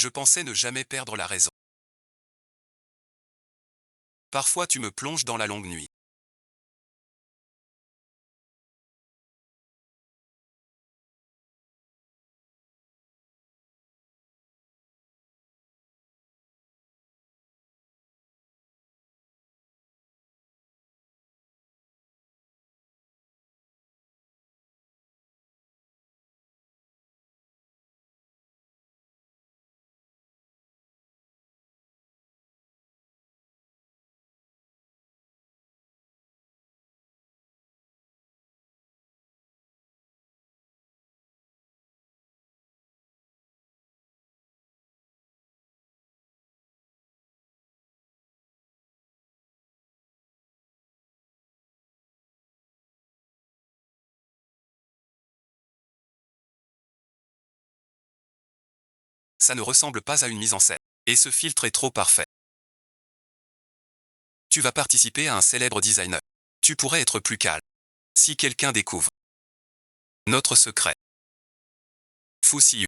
je pensais ne jamais perdre la raison. Parfois tu me plonges dans la longue nuit. Ça ne ressemble pas à une mise en scène. Et ce filtre est trop parfait. Tu vas participer à un célèbre designer. Tu pourrais être plus calme. Si quelqu'un découvre notre secret. Foussilleux.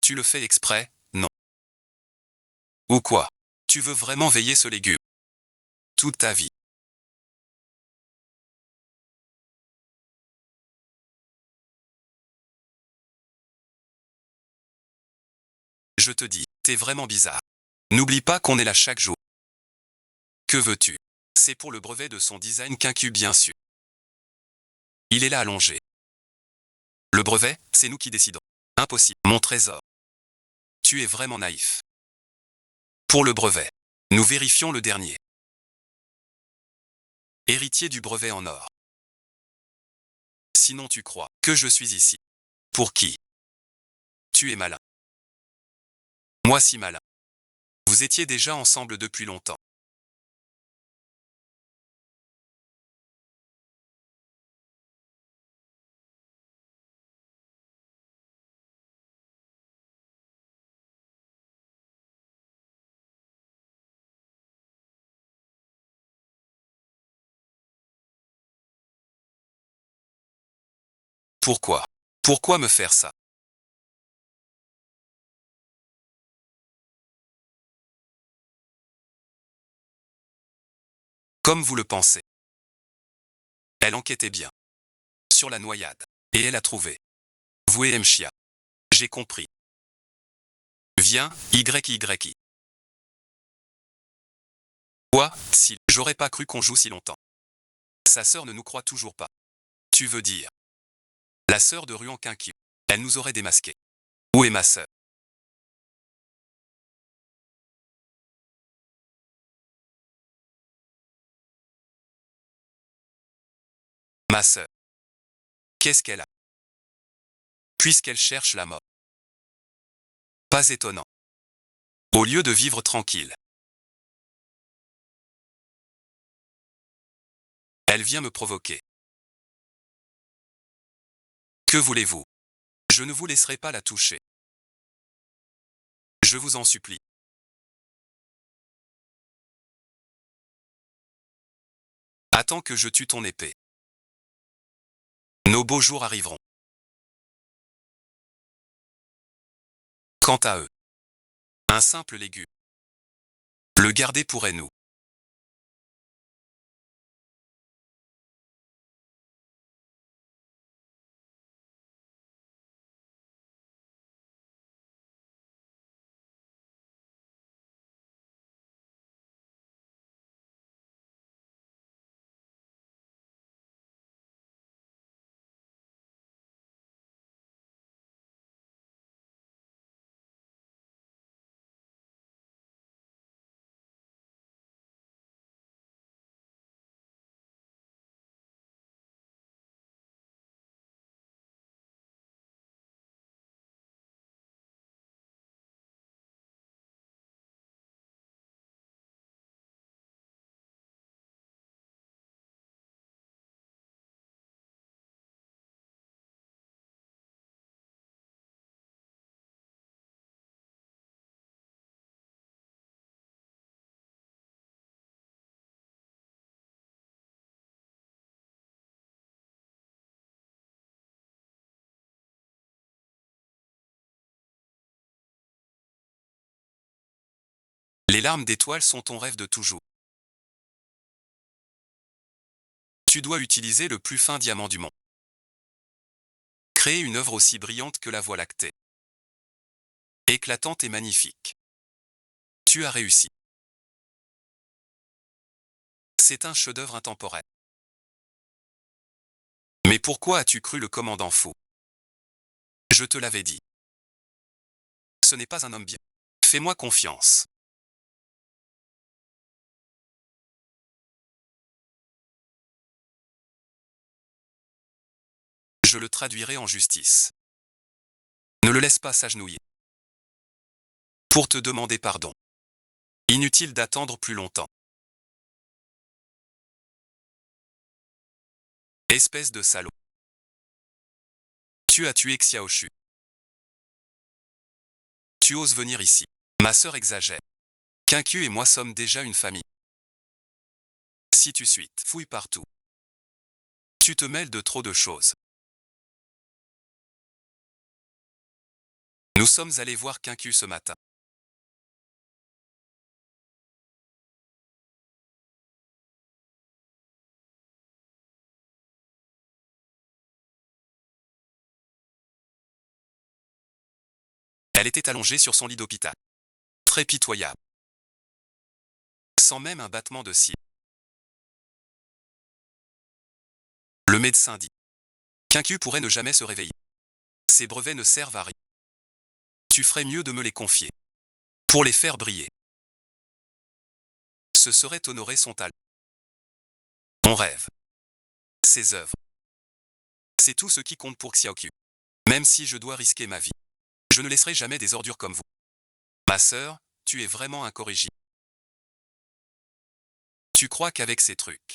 Tu le fais exprès, non? Ou quoi? Tu veux vraiment veiller ce légume? Toute ta vie. Je te dis, t'es vraiment bizarre. N'oublie pas qu'on est là chaque jour. Que veux-tu? C'est pour le brevet de son design quincu bien sûr. Il est là allongé. Le brevet, c'est nous qui décidons. Impossible. Mon trésor. Tu es vraiment naïf. Pour le brevet. Nous vérifions le dernier. Héritier du brevet en or. Sinon tu crois que je suis ici. Pour qui? Tu es malin. Moi si malin. Vous étiez déjà ensemble depuis longtemps. Pourquoi? Pourquoi me faire ça? Comme vous le pensez. Elle enquêtait bien. Sur la noyade. Et elle a trouvé. Vous et Mchia. J'ai compris. Viens, YYI. Quoi? Si, j'aurais pas cru qu'on joue si longtemps. Sa sœur ne nous croit toujours pas. Tu veux dire? La sœur de Ruan Quinquiu. Elle nous aurait démasqué. Où est ma sœur? Ma sœur. Qu'est-ce qu'elle a? Puisqu'elle cherche la mort. Pas étonnant. Au lieu de vivre tranquille. Elle vient me provoquer. Que voulez-vous? Je ne vous laisserai pas la toucher. Je vous en supplie. Attends que je tue ton épée. Nos beaux jours arriveront. Quant à eux. Un simple légume. Le garder pourrait nous. Les larmes d'étoiles sont ton rêve de toujours. Tu dois utiliser le plus fin diamant du monde. Créer une œuvre aussi brillante que la Voie lactée. Éclatante et magnifique. Tu as réussi. C'est un chef-d'œuvre intemporel. Mais pourquoi as-tu cru le commandant faux? Je te l'avais dit. Ce n'est pas un homme bien. Fais-moi confiance. Je le traduirai en justice. Ne le laisse pas s'agenouiller. Pour te demander pardon. Inutile d'attendre plus longtemps. Espèce de salaud. Tu as tué Xiaoshu. Tu oses venir ici. Ma sœur exagère. Qianqiu et moi sommes déjà une famille. Si tu suites, fouille partout. Tu te mêles de trop de choses. Nous sommes allés voir Qianqiu ce matin. Elle était allongée sur son lit d'hôpital. Très pitoyable. Sans même un battement de cils. Le médecin dit. Qianqiu pourrait ne jamais se réveiller. Ces brevets ne servent à rien. Tu ferais mieux de me les confier. Pour les faire briller. Ce serait honorer son talent. Mon rêve. Ses œuvres. C'est tout ce qui compte pour Xiaoqiu. Même si je dois risquer ma vie. Je ne laisserai jamais des ordures comme vous. Ma sœur, tu es vraiment incorrigible. Tu crois qu'avec ces trucs,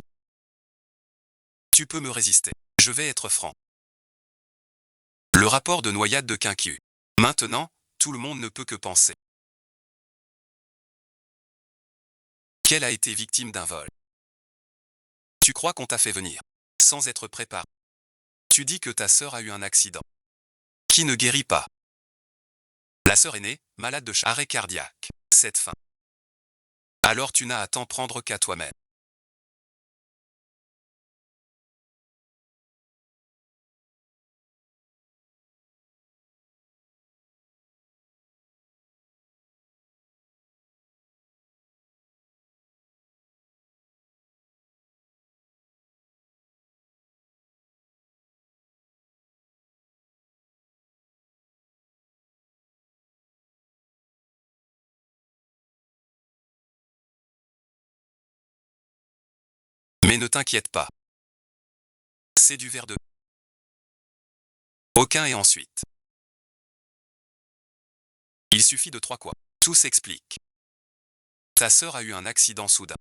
tu peux me résister. Je vais être franc. Le rapport de noyade de Qianqiu. Maintenant, tout le monde ne peut que penser qu'elle a été victime d'un vol. Tu crois qu'on t'a fait venir sans être préparé. Tu dis que ta sœur a eu un accident qui ne guérit pas. La sœur aînée, malade de arrêt cardiaque. Cette fin. Alors tu n'as à t'en prendre qu'à toi-même. Mais ne t'inquiète pas. C'est du verre de aucun et ensuite. Il suffit de 3 quoi. Tout s'explique. Ta sœur a eu un accident soudain.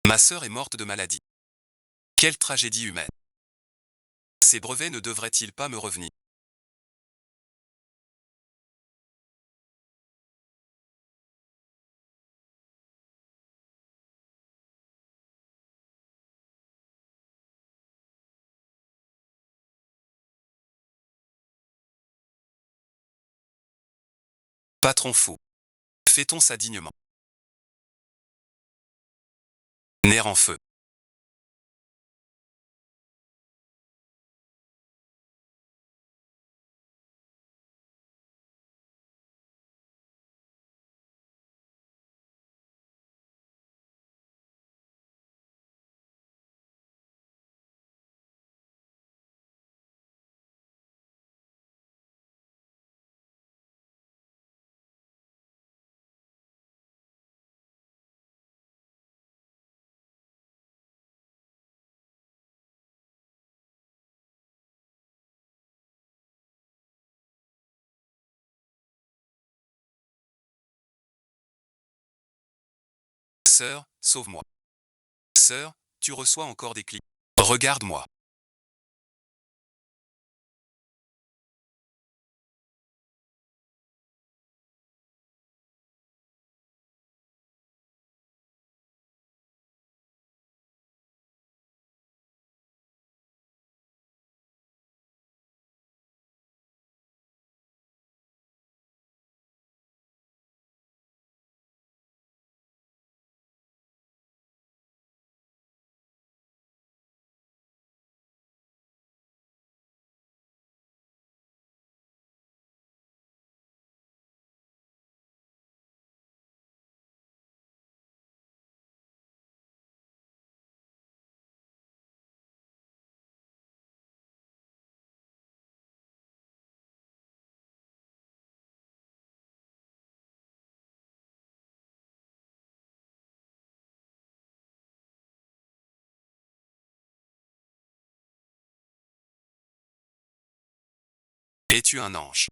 Ma sœur est morte de maladie. Quelle tragédie humaine. Ces brevets ne devraient-ils pas me revenir? Patron fou. Fait-on ça dignement? Nerf en feu. Sœur, sauve-moi. Sœur, tu reçois encore des clics. Regarde-moi. Es-tu un ange?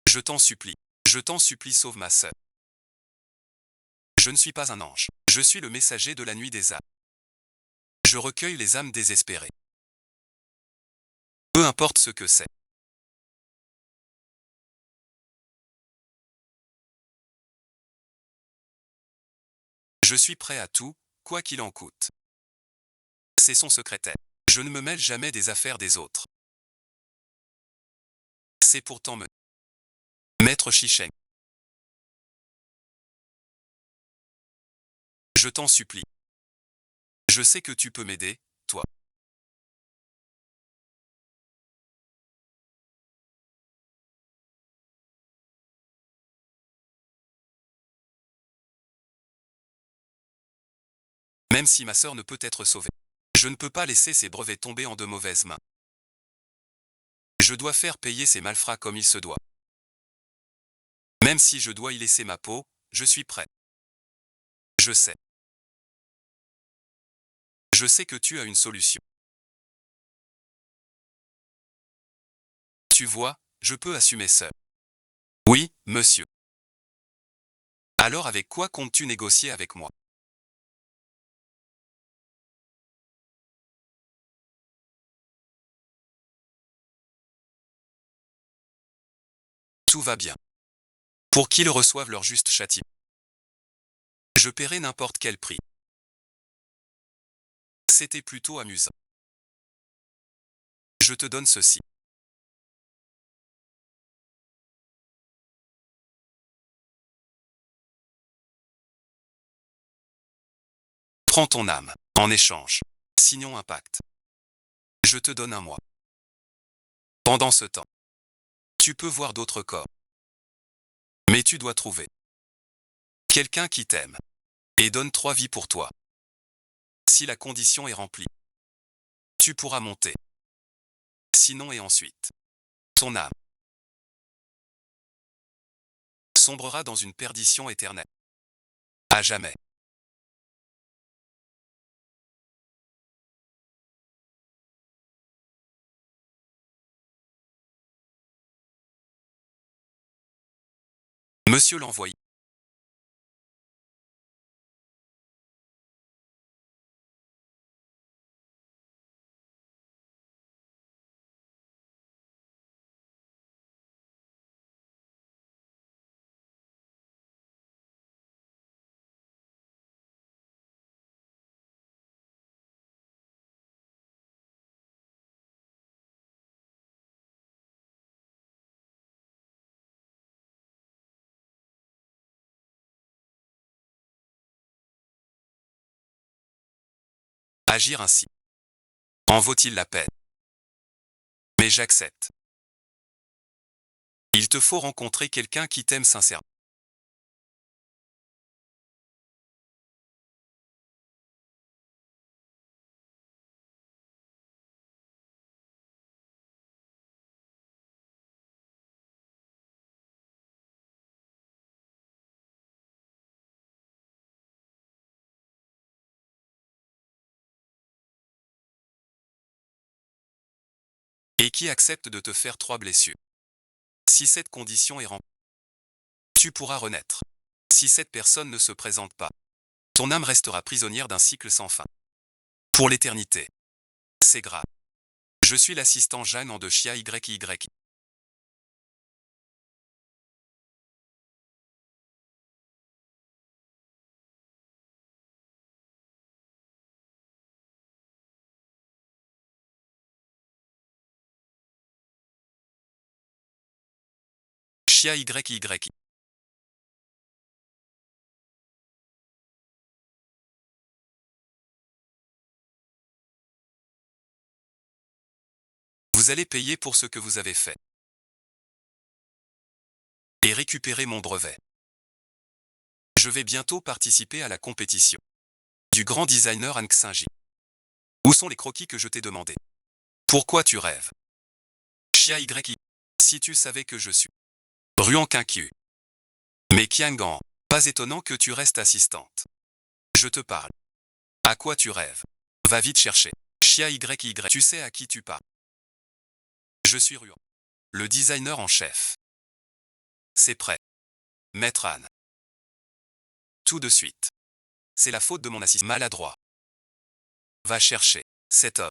Je t'en supplie. Je t'en supplie, sauve ma sœur. Je ne suis pas un ange. Je suis le messager de la nuit des âmes. Je recueille les âmes désespérées. Peu importe ce que c'est. Je suis prêt à tout, quoi qu'il en coûte. C'est son secrétaire. Je ne me mêle jamais des affaires des autres. C'est pourtant me. Maître Chicheng. Je t'en supplie. Je sais que tu peux m'aider, toi. Même si ma sœur ne peut être sauvée. Je ne peux pas laisser ces brevets tomber en de mauvaises mains. Je dois faire payer ces malfrats comme il se doit. Même si je dois y laisser ma peau, je suis prêt. Je sais. Je sais que tu as une solution. Tu vois, je peux assumer seul. Oui, monsieur. Alors avec quoi comptes-tu négocier avec moi? Tout va bien. Pour qu'ils reçoivent leur juste châtiment. Je paierai n'importe quel prix. C'était plutôt amusant. Je te donne ceci. Prends ton âme. En échange. Signons un pacte. Je te donne un mois. Pendant ce temps, tu peux voir d'autres corps. Mais tu dois trouver quelqu'un qui t'aime et donne 3 vies pour toi. Si la condition est remplie, tu pourras monter. Sinon et ensuite, ton âme sombrera dans une perdition éternelle. À jamais. Monsieur l'envoyé. Agir ainsi. En vaut-il la peine? Mais j'accepte. Il te faut rencontrer quelqu'un qui t'aime sincèrement. Et qui accepte de te faire 3 blessures. Si cette condition est remplie, tu pourras renaître. Si cette personne ne se présente pas, ton âme restera prisonnière d'un cycle sans fin. Pour l'éternité. C'est grave. Je suis l'assistant Jeanne en de Chia YY. Chia YY. Vous allez payer pour ce que vous avez fait. Et récupérer mon brevet. Je vais bientôt participer à la compétition du grand designer Hank Sinji. Où sont les croquis que je t'ai demandé? Pourquoi tu rêves? Chia YY. Si tu savais que je suis Ruan Qiu. Mais Qiangan, pas étonnant que tu restes assistante. Je te parle. À quoi tu rêves? Va vite chercher. Chia YY. Tu sais à qui tu parles? Je suis Ruan, le designer en chef. C'est prêt. Maître Anne. Tout de suite. C'est la faute de mon assistant maladroit. Va chercher. Cet homme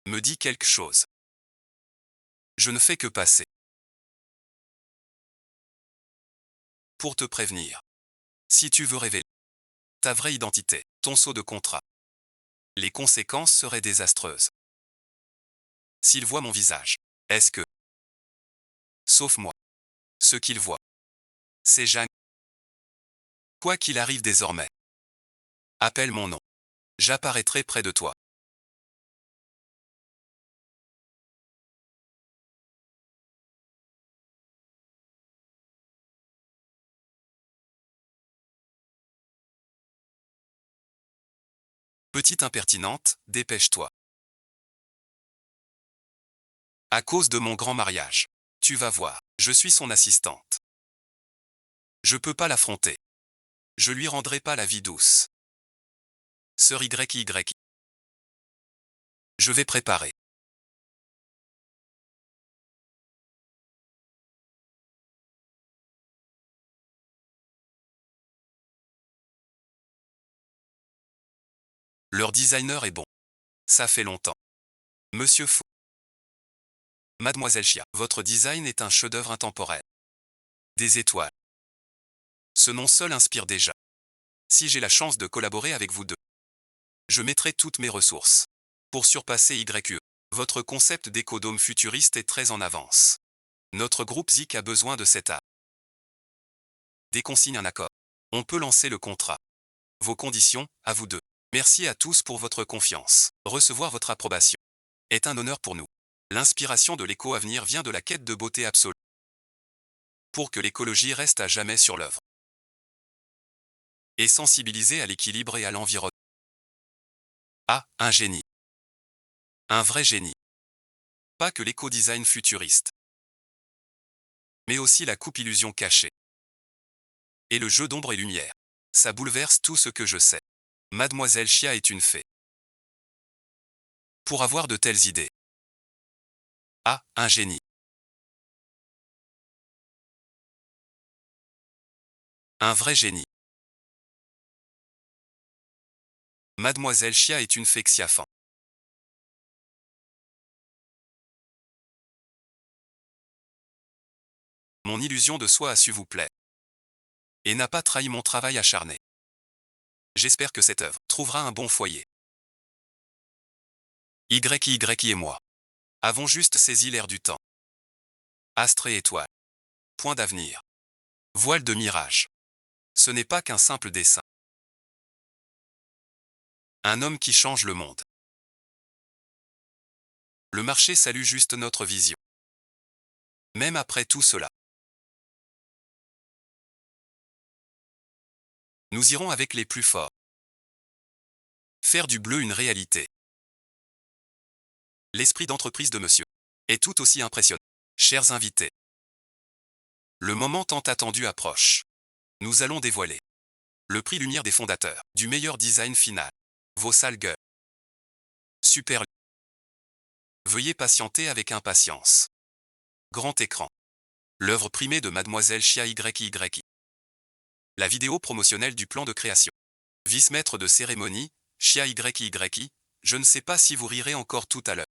me dit quelque chose. Je ne fais que passer. Pour te prévenir. Si tu veux révéler ta vraie identité, ton sceau de contrat, les conséquences seraient désastreuses. S'il voit mon visage, est-ce que, sauf moi, ce qu'il voit, c'est Jeanne. Quoi qu'il arrive désormais, appelle mon nom. J'apparaîtrai près de toi. Petite impertinente, dépêche-toi. À cause de mon grand mariage. Tu vas voir, je suis son assistante. Je peux pas l'affronter. Je lui rendrai pas la vie douce. Sœur YY. Je vais préparer. Leur designer est bon. Ça fait longtemps. Monsieur Fou. Mademoiselle Chia, votre design est un chef-d'œuvre intemporel. Des étoiles. Ce nom seul inspire déjà. Si j'ai la chance de collaborer avec vous deux, je mettrai toutes mes ressources pour surpasser YE. Votre concept d'écodôme futuriste est très en avance. Notre groupe ZIC a besoin de cet art. Dès qu'on signe un accord, on peut lancer le contrat. Vos conditions, à vous deux. Merci à tous pour votre confiance. Recevoir votre approbation est un honneur pour nous. L'inspiration de l'éco-avenir vient de la quête de beauté absolue. Pour que l'écologie reste à jamais sur l'œuvre. Et sensibiliser à l'équilibre et à l'environnement. Ah, un génie. Un vrai génie. Pas que l'éco-design futuriste, mais aussi la coupe illusion cachée. Et le jeu d'ombre et lumière. Ça bouleverse tout ce que je sais. Mademoiselle Chia est une fée. Pour avoir de telles idées. Ah, un génie. Un vrai génie. Mademoiselle Chia est une fée Xiafan. Mon illusion de soi a su vous plaire. Et n'a pas trahi mon travail acharné. J'espère que cette œuvre trouvera un bon foyer. YY et moi avons juste saisi l'air du temps. Astre et étoile. Point d'avenir. Voile de mirage. Ce n'est pas qu'un simple dessin. Un homme qui change le monde. Le marché salue juste notre vision. Même après tout cela. Nous irons avec les plus forts. Faire du bleu une réalité. L'esprit d'entreprise de monsieur est tout aussi impressionnant. Chers invités, le moment tant attendu approche. Nous allons dévoiler le prix Lumière des fondateurs du meilleur design final. Vos sales gueules. Super. Veuillez patienter avec impatience. Grand écran. L'œuvre primée de Mademoiselle Chia YY. La vidéo promotionnelle du plan de création. Vice-maître de cérémonie, Chia YY. Je ne sais pas si vous rirez encore tout à l'heure.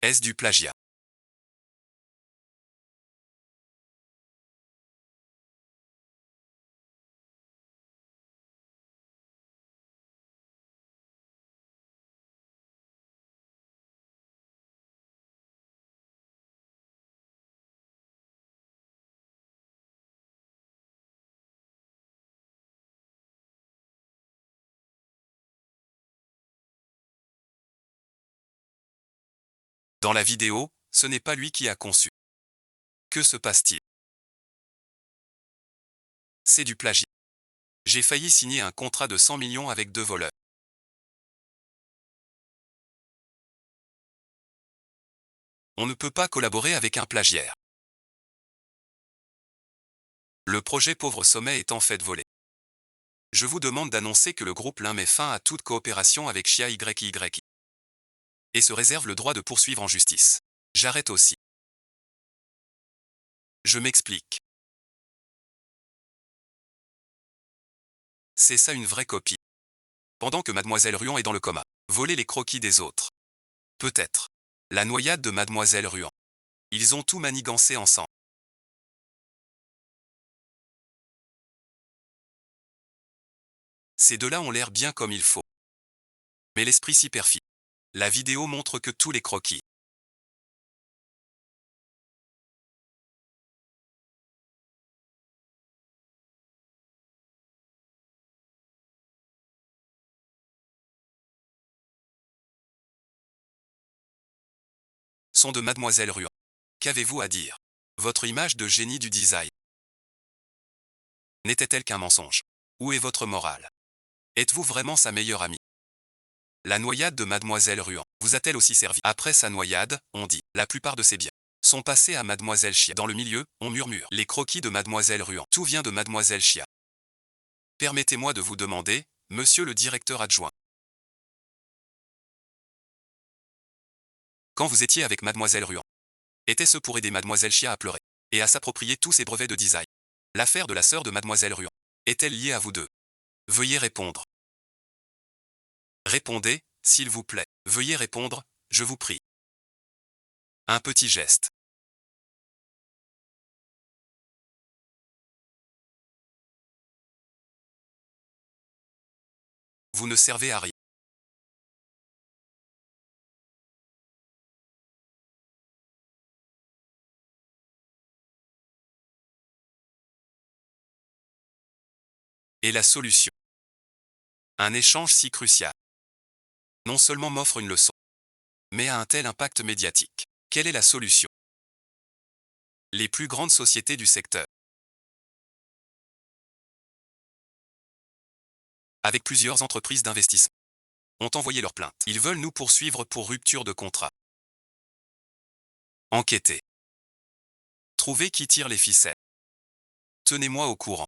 Est-ce du plagiat? Dans la vidéo, ce n'est pas lui qui a conçu. Que se passe-t-il? C'est du plagiat. J'ai failli signer un contrat de 100 millions avec 2 voleurs. On ne peut pas collaborer avec un plagiaire. Le projet Pauvre Sommet est en fait volé. Je vous demande d'annoncer que le groupe Lin met fin à toute coopération avec Chia YY et se réserve le droit de poursuivre en justice. J'arrête aussi. Je m'explique. C'est ça une vraie copie. Pendant que Mademoiselle Ruan est dans le coma, voler les croquis des autres. Peut-être. La noyade de Mademoiselle Ruan. Ils ont tout manigancé ensemble. Ces deux-là ont l'air bien comme il faut. Mais l'esprit s'y perfide. La vidéo montre que tous les croquis sont de Mademoiselle Ruan. Qu'avez-vous à dire? Votre image de génie du design n'était-elle qu'un mensonge? Où est votre morale? Êtes-vous vraiment sa meilleure amie? La noyade de Mademoiselle Ruan vous a-t-elle aussi servi? Après sa noyade, on dit, la plupart de ses biens sont passés à Mademoiselle Chia. Dans le milieu, on murmure, les croquis de Mademoiselle Ruan. Tout vient de Mademoiselle Chia. Permettez-moi de vous demander, monsieur le directeur adjoint. Quand vous étiez avec Mademoiselle Ruan, était-ce pour aider Mademoiselle Chia à pleurer et à s'approprier tous ses brevets de design? L'affaire de la sœur de Mademoiselle Ruan est-elle liée à vous deux? Veuillez répondre. Répondez, s'il vous plaît. Veuillez répondre, je vous prie. Un petit geste. Vous ne servez à rien. Et la solution? Un échange si crucial. Non seulement m'offre une leçon, mais a un tel impact médiatique. Quelle est la solution? Les plus grandes sociétés du secteur, avec plusieurs entreprises d'investissement, ont envoyé leur plainte. Ils veulent nous poursuivre pour rupture de contrat. Enquêtez. Trouvez qui tire les ficelles. Tenez-moi au courant.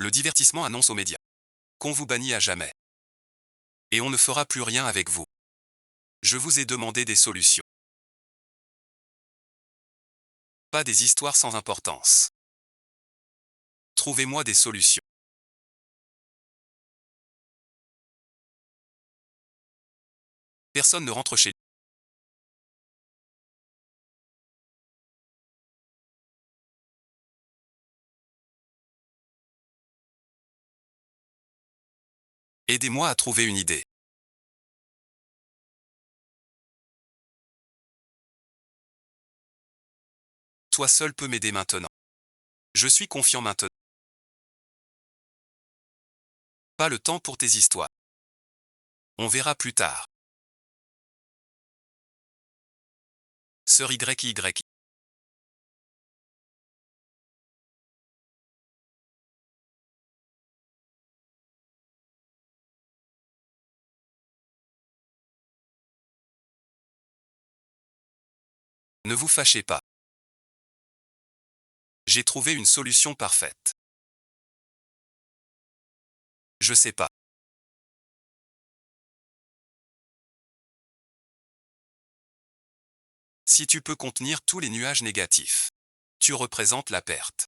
Le divertissement annonce aux médias qu'on vous bannit à jamais. Et on ne fera plus rien avec vous. Je vous ai demandé des solutions. Pas des histoires sans importance. Trouvez-moi des solutions. Personne ne rentre chez lui. Aidez-moi à trouver une idée. Toi seul peux m'aider maintenant. Je suis confiant maintenant. Pas le temps pour tes histoires. On verra plus tard. Sœur YY. Ne vous fâchez pas. J'ai trouvé une solution parfaite. Je sais pas. Si tu peux contenir tous les nuages négatifs, tu représentes la perte.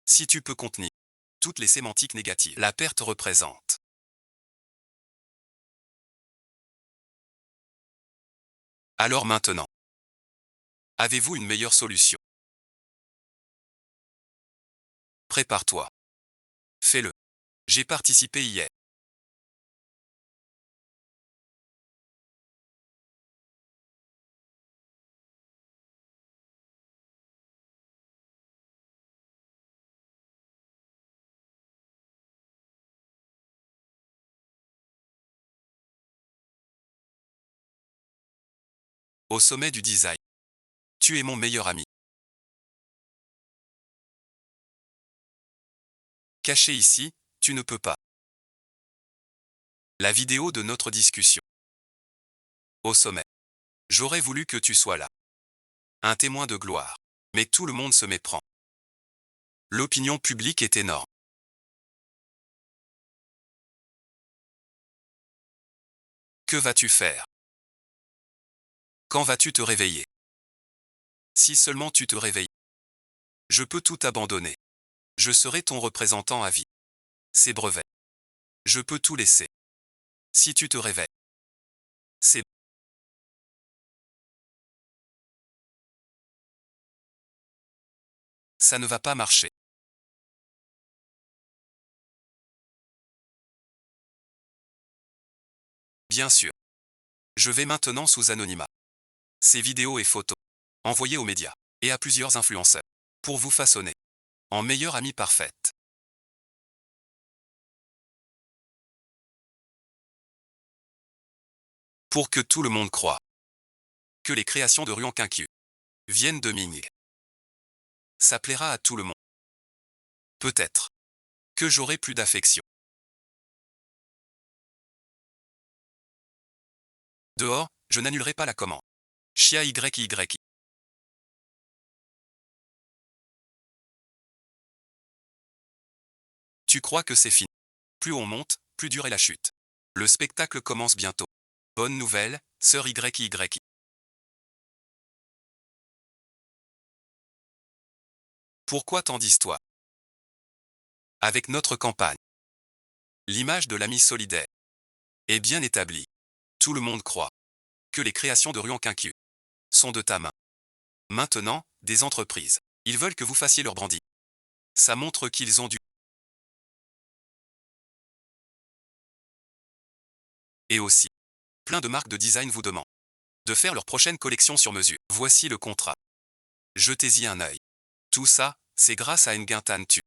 Si tu peux contenir toutes les sémantiques négatives, la perte représente. Alors maintenant, avez-vous une meilleure solution? Prépare-toi. Fais-le. J'ai participé hier. Au sommet du design. Tu es mon meilleur ami. Caché ici, tu ne peux pas. La vidéo de notre discussion. Au sommet. J'aurais voulu que tu sois là. Un témoin de gloire. Mais tout le monde se méprend. L'opinion publique est énorme. Que vas-tu faire? Quand vas-tu te réveiller? Si seulement tu te réveilles. Je peux tout abandonner. Je serai ton représentant à vie. C'est brevet. Je peux tout laisser. Si tu te réveilles. C'est... Ça ne va pas marcher. Bien sûr. Je vais maintenant sous anonymat. Ces vidéos et photos. Envoyées aux médias. Et à plusieurs influenceurs. Pour vous façonner. En meilleure amie parfaite. Pour que tout le monde croie. Que les créations de Ruan Quinquiu viennent de Ming. Ça plaira à tout le monde. Peut-être. Que j'aurai plus d'affection. Dehors, je n'annulerai pas la commande. Chia YY. Tu crois que c'est fini. Plus on monte, plus dure est la chute. Le spectacle commence bientôt. Bonne nouvelle, sœur YY. Pourquoi tant d'histoires? Avec notre campagne. L'image de l'ami solidaire est bien établie. Tout le monde croit que les créations de Ruan Quinquiu sont de ta main. Maintenant, des entreprises. Ils veulent que vous fassiez leur branding. Ça montre qu'ils ont du... Et aussi, plein de marques de design vous demandent de faire leur prochaine collection sur mesure. Voici le contrat. Jetez-y un œil. Tout ça, c'est grâce à Nguintan Tu.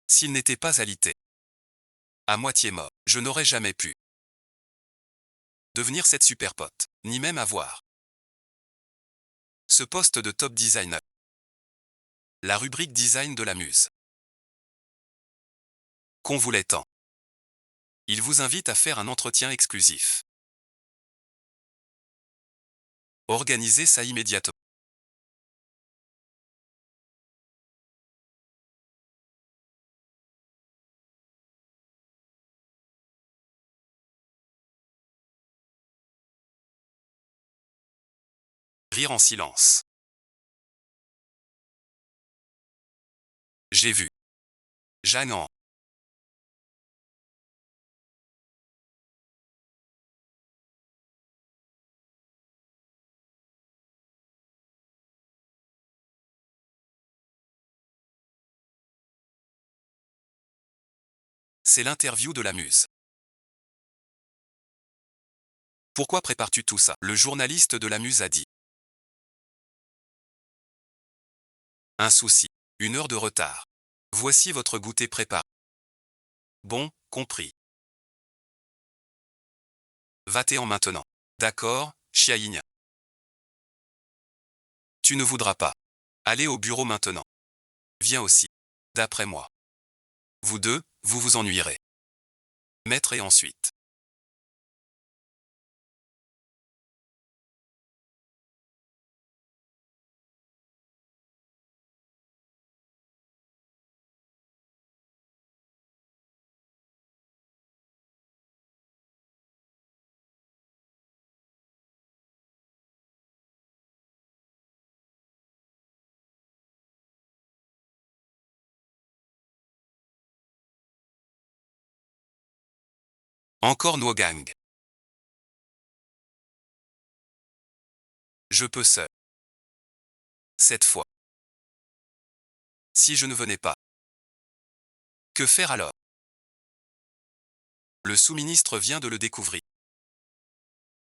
S'il n'était pas alité, à moitié mort, je n'aurais jamais pu devenir cette super pote, ni même avoir ce poste de top designer. La rubrique design de la muse. Qu'on voulait tant. Il vous invite à faire un entretien exclusif. Organisez ça immédiatement. Rire en silence. J'ai vu. Jeanne. C'est l'interview de la muse. Pourquoi prépares-tu tout ça? Le journaliste de la muse a dit. Un souci. 1 heure de retard. Voici votre goûter préparé. Bon, compris. Va-t'en maintenant. D'accord, Chiaïnia. Tu ne voudras pas. Allez au bureau maintenant. Viens aussi. D'après moi. Vous deux, vous vous ennuierez. Maître et ensuite. Encore nos gangs. Je peux seul. Cette fois. Si je ne venais pas. Que faire alors? Le sous-ministre vient de le découvrir.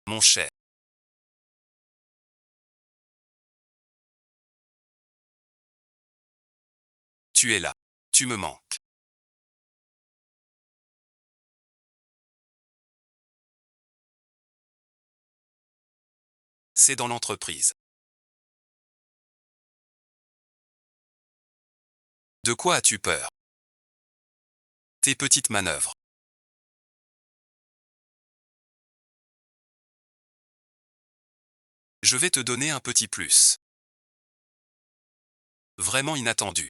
Mon cher. Tu es là. Tu me manques. C'est dans l'entreprise. De quoi as-tu peur? Tes petites manœuvres. Je vais te donner un petit plus. Vraiment inattendu.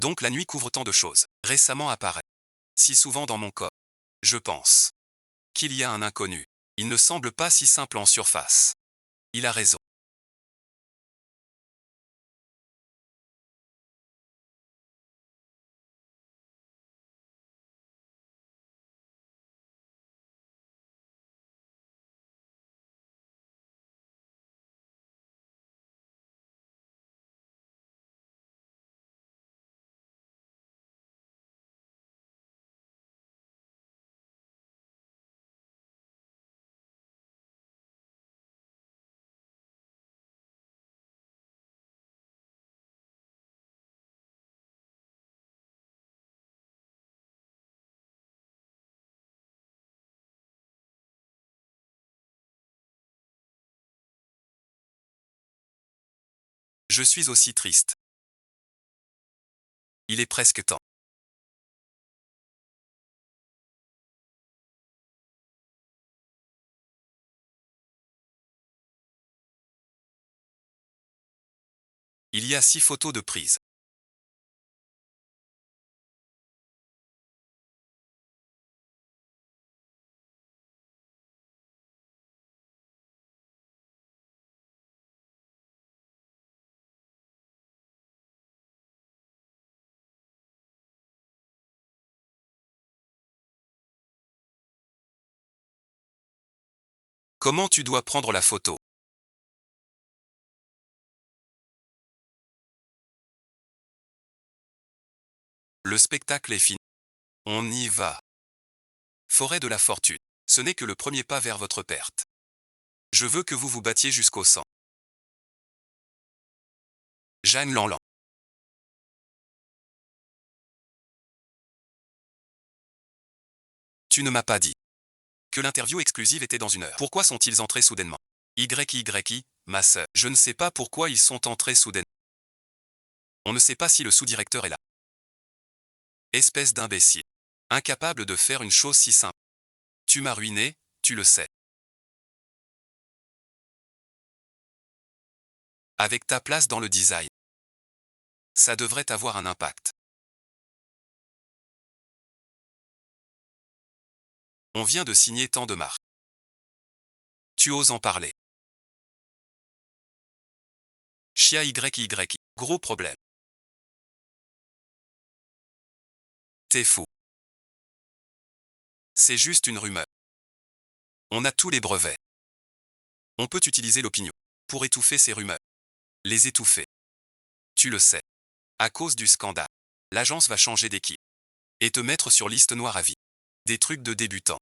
Donc la nuit couvre tant de choses. Récemment apparaît. Si souvent dans mon corps. Je pense. Qu'il y a un inconnu. Il ne semble pas si simple en surface. Il a raison. Je suis aussi triste. Il est presque temps. Il y a 6 photos de prise. Comment tu dois prendre la photo? Le spectacle est fini. On y va. Forêt de la fortune. Ce n'est que le premier pas vers votre perte. Je veux que vous vous battiez jusqu'au sang. Jeanne Lanlan. Tu ne m'as pas dit que l'interview exclusive était dans 1 heure. Pourquoi sont-ils entrés soudainement? YYI, ma sœur. Je ne sais pas pourquoi ils sont entrés soudainement. On ne sait pas si le sous-directeur est là. Espèce d'imbécile. Incapable de faire une chose si simple. Tu m'as ruiné, tu le sais. Avec ta place dans le design. Ça devrait avoir un impact. On vient de signer tant de marques. Tu oses en parler. Chia YYI. Gros problème. T'es fou. C'est juste une rumeur. On a tous les brevets. On peut utiliser l'opinion pour étouffer ces rumeurs. Les étouffer. Tu le sais. À cause du scandale, l'agence va changer d'équipe et te mettre sur liste noire à vie. Des trucs de débutants.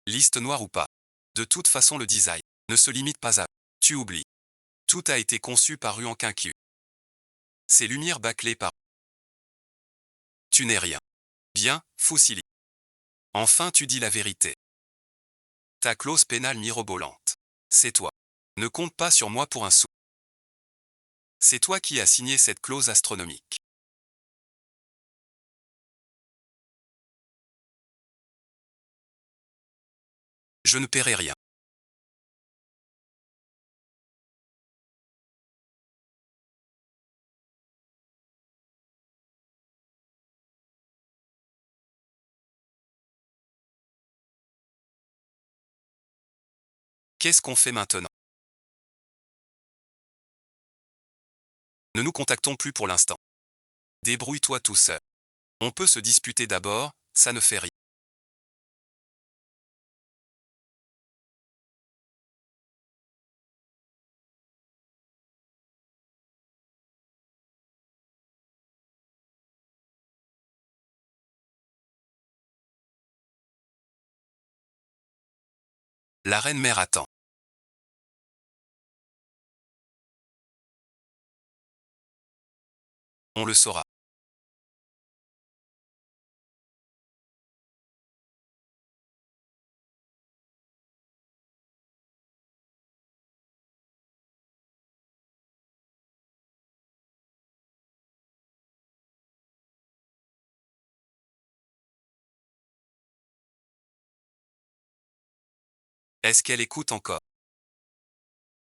Liste noire ou pas. De toute façon, le design ne se limite pas à. Tu oublies. Tout a été conçu par Ruan Quinquiu. Ces lumières bâclées par. Tu n'es rien. Bien, Foussili. Enfin, tu dis la vérité. Ta clause pénale mirobolante. C'est toi. Ne compte pas sur moi pour un sou. C'est toi qui as signé cette clause astronomique. Je ne paierai rien. Qu'est-ce qu'on fait maintenant? Ne nous contactons plus pour l'instant. Débrouille-toi tout seul. On peut se disputer d'abord, ça ne fait rien. La reine-mère attend. On le saura. Est-ce qu'elle écoute encore?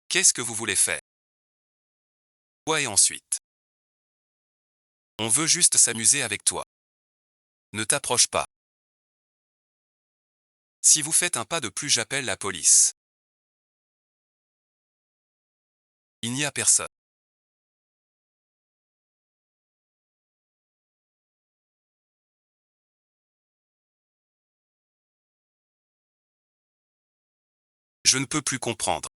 Qu'est-ce que vous voulez faire? Quoi et ensuite? On veut juste s'amuser avec toi. Ne t'approche pas. Si vous faites un pas de plus, j'appelle la police. Il n'y a personne. Je ne peux plus comprendre.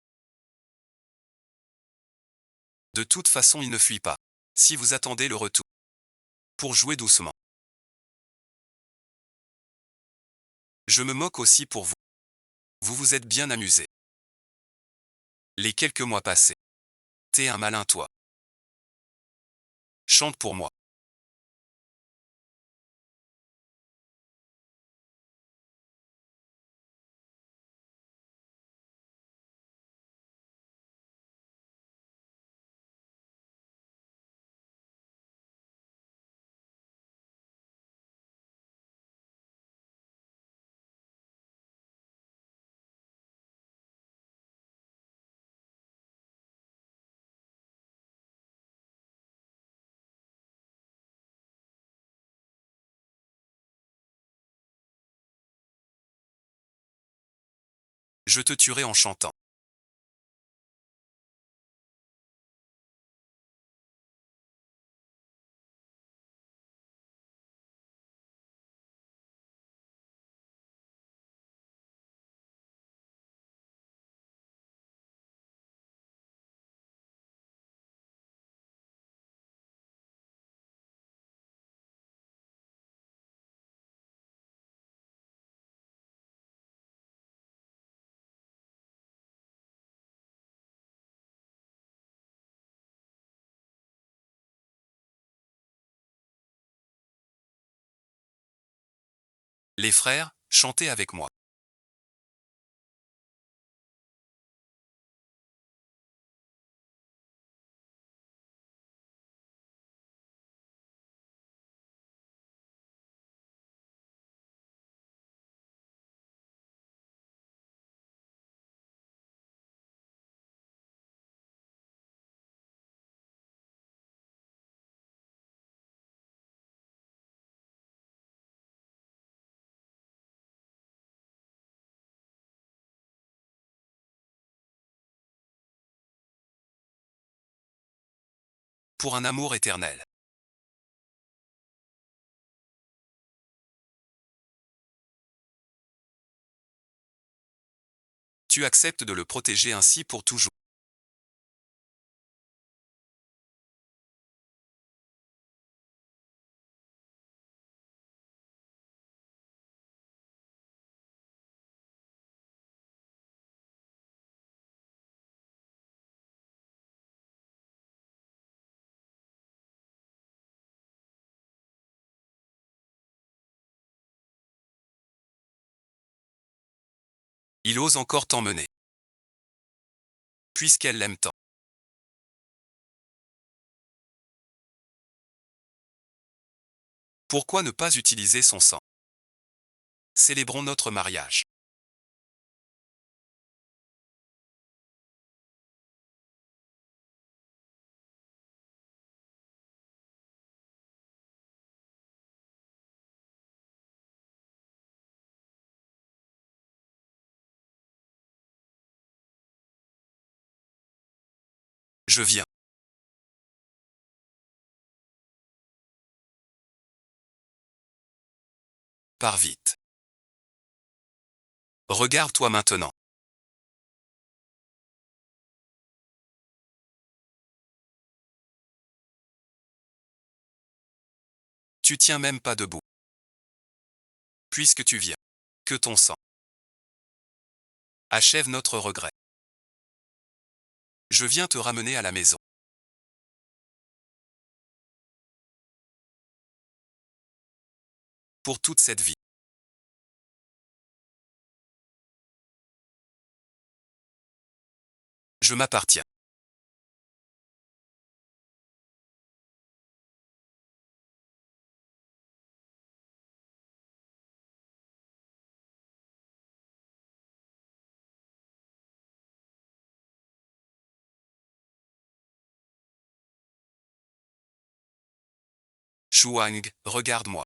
De toute façon, il ne fuit pas. Si vous attendez le retour. Pour jouer doucement. Je me moque aussi pour vous. Vous vous êtes bien amusé. Les quelques mois passés. T'es un malin toi. Chante pour moi. Je te tuerai en chantant. Les frères, chantez avec moi. Pour un amour éternel. Tu acceptes de le protéger ainsi pour toujours. Il ose encore t'emmener. Puisqu'elle l'aime tant. Pourquoi ne pas utiliser son sang? Célébrons notre mariage. Je viens. Pars vite. Regarde-toi maintenant. Tu tiens même pas debout. Puisque tu viens. Que ton sang. Achève notre regret. Je viens te ramener à la maison. Pour toute cette vie. Je m'appartiens. Shuang, regarde-moi.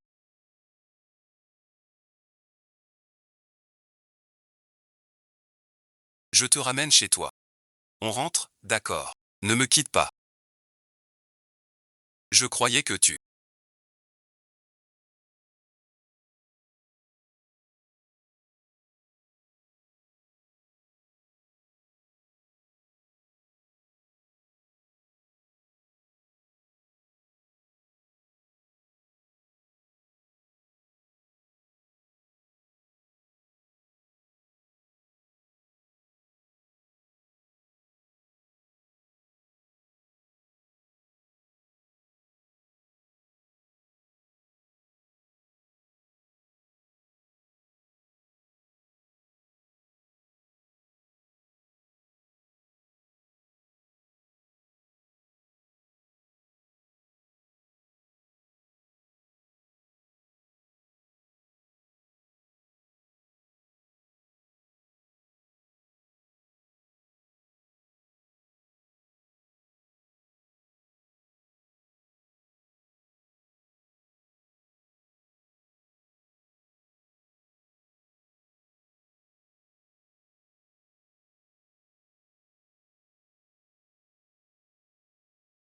Je te ramène chez toi. On rentre, d'accord. Ne me quitte pas. Je croyais que tu...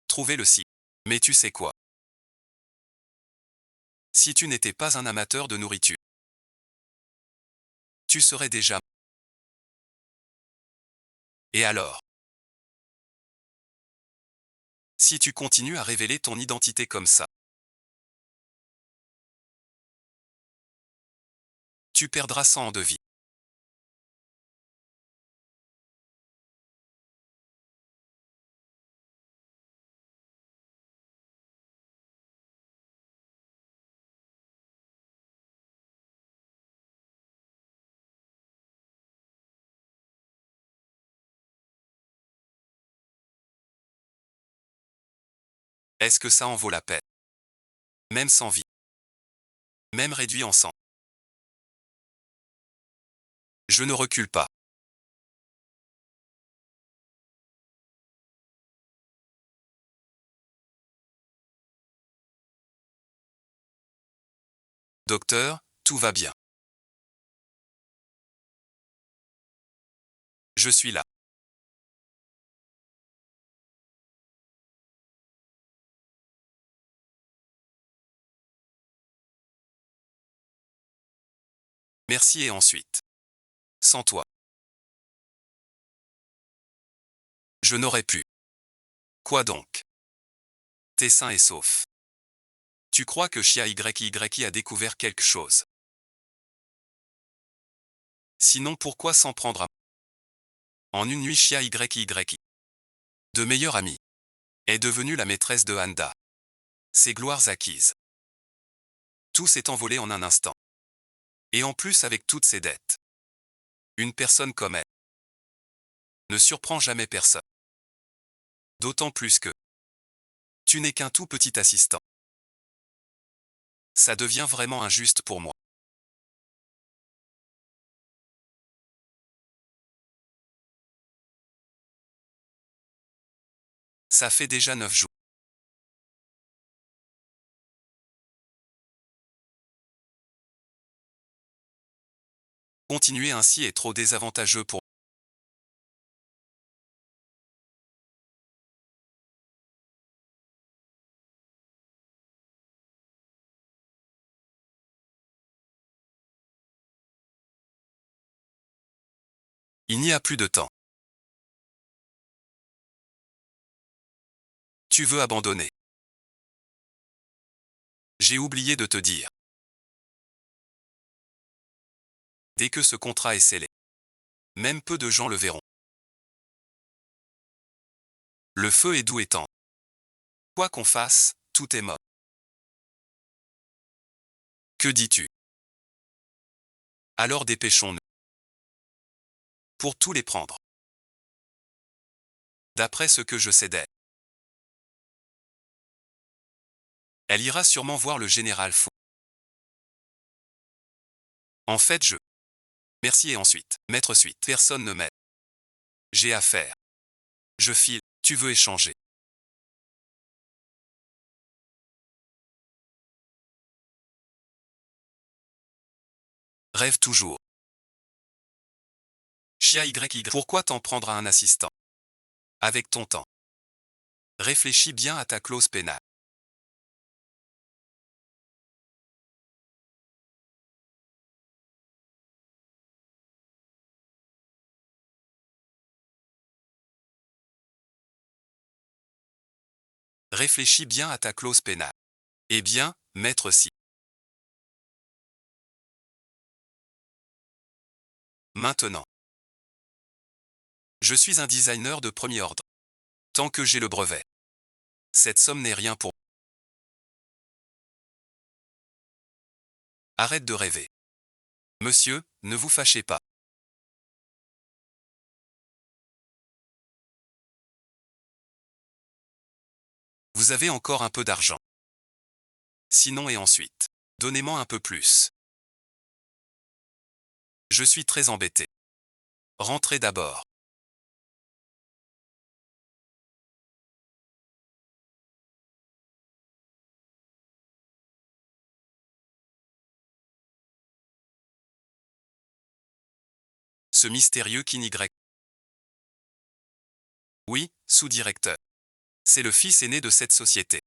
Trouver le si. Mais tu sais quoi? Si tu n'étais pas un amateur de nourriture, tu serais déjà... Et alors? Si tu continues à révéler ton identité comme ça, tu perdras 100 ans de vie. Est-ce que ça en vaut la peine? Même sans vie. Même réduit en sang. Je ne recule pas. Docteur, tout va bien. Je suis là. Merci et ensuite. Sans toi, je n'aurais pu. Quoi donc? T'es sain et sauf. Tu crois que Chia YY a découvert quelque chose? Sinon pourquoi s'en prendre à... En une nuit Chia YY, de meilleure amie, est devenue la maîtresse de Handa. Ses gloires acquises. Tout s'est envolé en un instant. Et en plus avec toutes ses dettes. Une personne comme elle ne surprend jamais personne. D'autant plus que tu n'es qu'un tout petit assistant. Ça devient vraiment injuste pour moi. Ça fait déjà 9 jours. Continuer ainsi est trop désavantageux pour... Il n'y a plus de temps. Tu veux abandonner. J'ai oublié de te dire. Dès que ce contrat est scellé, Même peu de gens le verront. Le feu est doux et tendre. Quoi qu'on fasse, tout est mort. Que dis-tu? Alors dépêchons-nous. Pour tous les prendre. D'après ce que je sais d'elle. Elle ira sûrement voir le général Fou. En fait, Merci et ensuite. Maître suite. Personne ne m'aide. J'ai affaire. Je file. Tu veux échanger. Rêve toujours. Chia YY. Pourquoi t'en prendre à un assistant? Avec ton temps. Réfléchis bien à ta clause pénale. Réfléchis bien à ta clause pénale. Eh bien, maître si. Maintenant. Je suis un designer de premier ordre. Tant que j'ai le brevet. Cette somme n'est rien pour. Arrête de rêver. Monsieur, ne vous fâchez pas. Vous avez encore un peu d'argent. Sinon et ensuite. Donnez-moi un peu plus. Je suis très embêté. Rentrez d'abord. Ce mystérieux Kin Y. Oui, sous-directeur. C'est le fils aîné de cette société.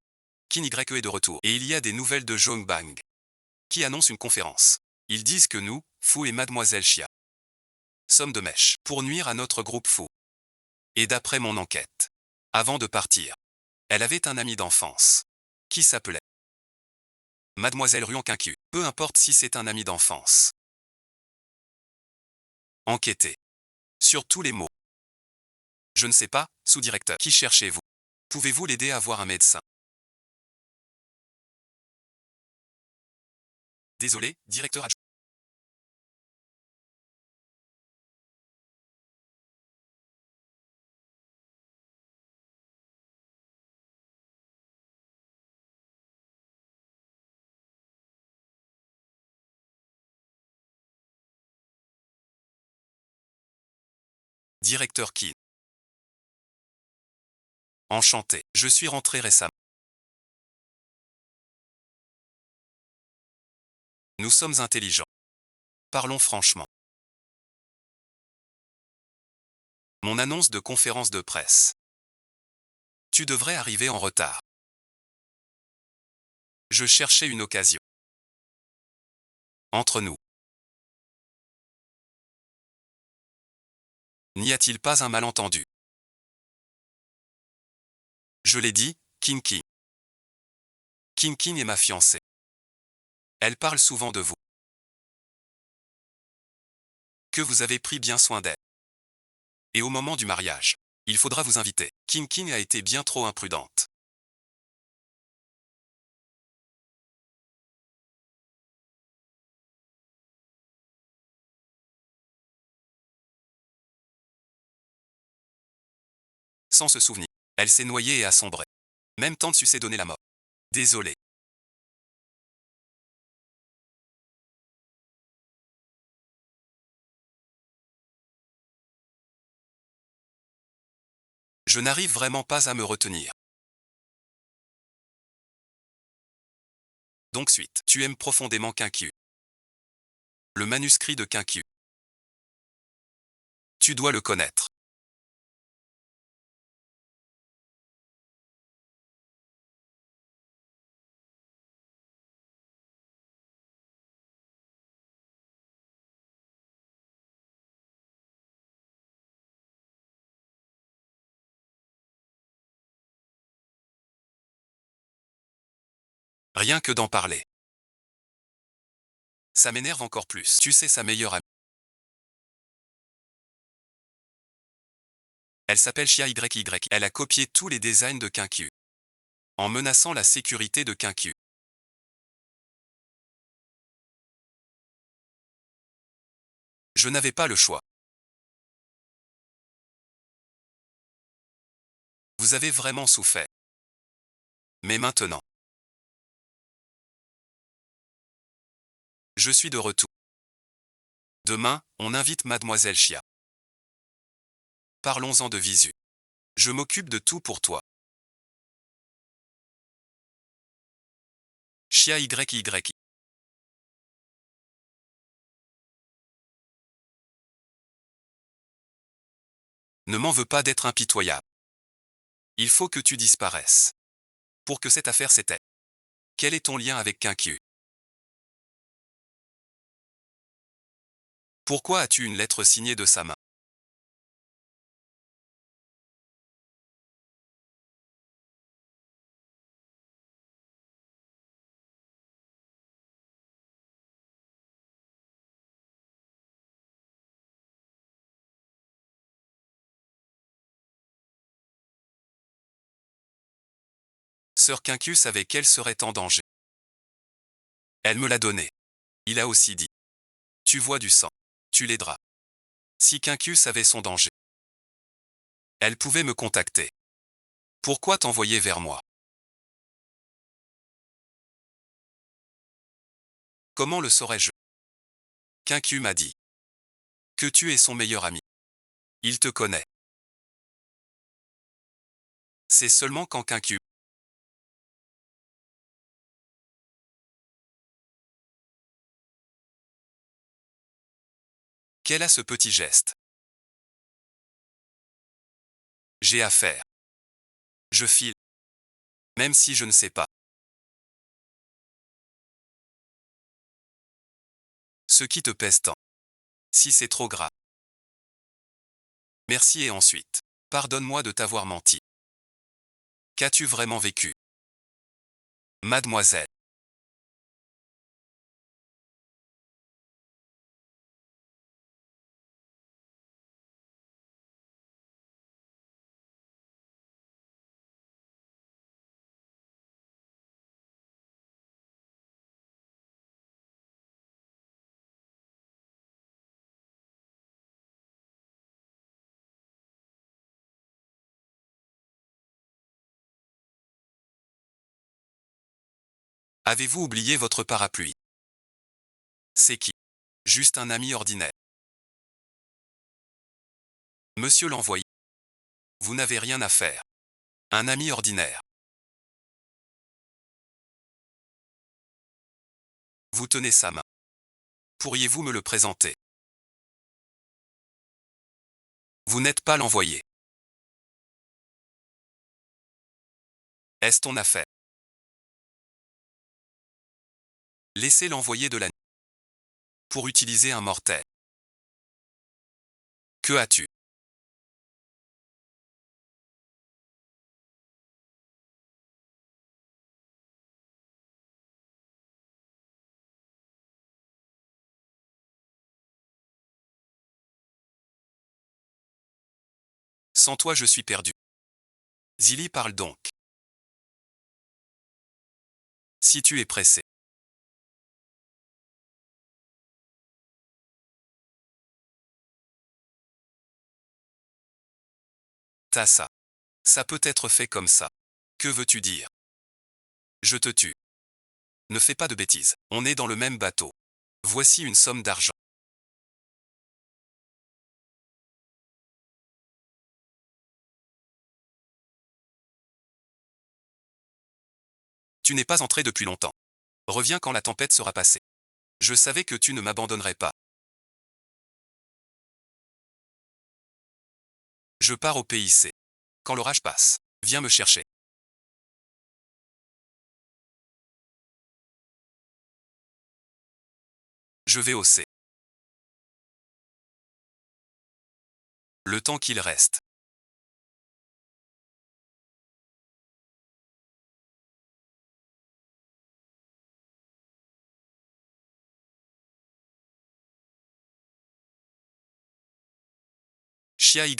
Kin Y est de retour. Et il y a des nouvelles de Jong Bang. Qui annonce une conférence. Ils disent que nous, Fou et Mademoiselle Chia, sommes de mèche. Pour nuire à notre groupe Fou. Et d'après mon enquête. Avant de partir. Elle avait un ami d'enfance. Qui s'appelait Mademoiselle Ruan Quincu. Peu importe si c'est un ami d'enfance. Enquêtez. Sur tous les mots. Je ne sais pas, sous-directeur. Qui cherchez-vous? Pouvez-vous l'aider à voir un médecin? Désolé, directeur adjoint. Directeur Kin. Enchanté. Je suis rentré récemment. Nous sommes intelligents. Parlons franchement. Mon annonce de conférence de presse. Tu devrais arriver en retard. Je cherchais une occasion. Entre nous. N'y a-t-il pas un malentendu? Je l'ai dit, Kinkin. Kinkin est ma fiancée. Elle parle souvent de vous. Que vous avez pris bien soin d'elle. Et au moment du mariage, il faudra vous inviter. Kinkin a été bien trop imprudente. Sans se souvenir. Elle s'est noyée et a sombré. Même Tantsu s'est donné la mort. Désolé. Je n'arrive vraiment pas à me retenir. Donc suite. Tu aimes profondément Quincu. Le manuscrit de Quincu. Tu dois le connaître. Rien que d'en parler. Ça m'énerve encore plus. Tu sais sa meilleure amie. Elle s'appelle Chia YY. Elle a copié tous les designs de Kinkyu, en menaçant la sécurité de Kinkyu. Je n'avais pas le choix. Vous avez vraiment souffert. Mais maintenant, je suis de retour. Demain, on invite Mademoiselle Chia. Parlons-en de visu. Je m'occupe de tout pour toi. Chia YY. Ne m'en veux pas d'être impitoyable. Il faut que tu disparaisses. Pour que cette affaire s'éteigne. Quel est ton lien avec Kinkyu? Pourquoi as-tu une lettre signée de sa main? Sœur Kinkyu savait qu'elle serait en danger. Elle me l'a donné. Il a aussi dit. Tu vois du sang. Tu l'aideras. Si Kinkyu savait son danger, elle pouvait me contacter. Pourquoi t'envoyer vers moi? Comment le saurais-je? Kinkyu m'a dit que tu es son meilleur ami. Il te connaît. C'est seulement quand Kinkyu. Quel a ce petit geste? J'ai affaire. Je file. Même si je ne sais pas. Ce qui te pèse tant. Si c'est trop grave. Merci et ensuite. Pardonne-moi de t'avoir menti. Qu'as-tu vraiment vécu? Mademoiselle. Avez-vous oublié votre parapluie? C'est qui? Juste un ami ordinaire. Monsieur l'envoyé. Vous n'avez rien à faire. Un ami ordinaire. Vous tenez sa main. Pourriez-vous me le présenter? Vous n'êtes pas l'envoyé. Est-ce ton affaire? Laissez l'envoyé de la nuit. Pour utiliser un mortel. Que as-tu? Sans toi je suis perdu. Zili parle donc. Si tu es pressé. T'as ça. Ça peut être fait comme ça. Que veux-tu dire? Je te tue. Ne fais pas de bêtises. On est dans le même bateau. Voici une somme d'argent. Tu n'es pas entré depuis longtemps. Reviens quand la tempête sera passée. Je savais que tu ne m'abandonnerais pas. Je pars au PIC. Quand l'orage passe, viens me chercher. Je vais au C. Le temps qu'il reste. Chia YY.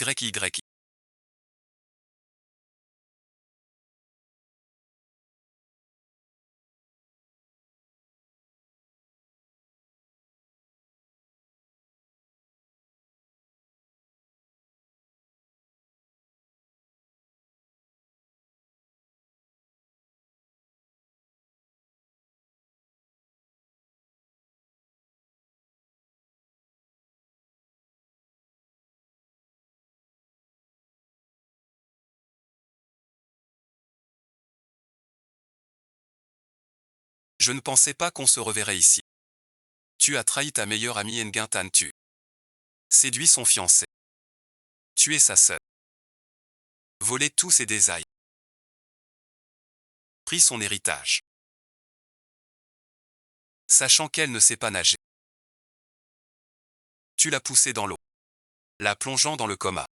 Je ne pensais pas qu'on se reverrait ici. Tu as trahi ta meilleure amie Nguyen Tan Tu. Séduit son fiancé. Tué sa sœur. Volé tous ses désailles. Pris son héritage. Sachant qu'elle ne sait pas nager. Tu l'as poussée dans l'eau. La plongeant dans le coma.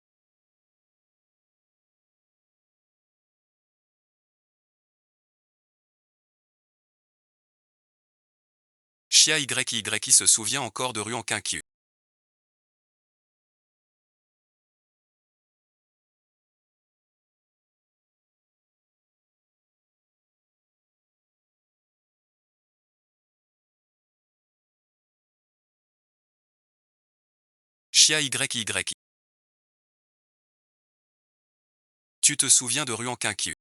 Chia YY se souvient encore de Ruan Qiu. Chia YY. Tu te souviens de Ruan Qiu.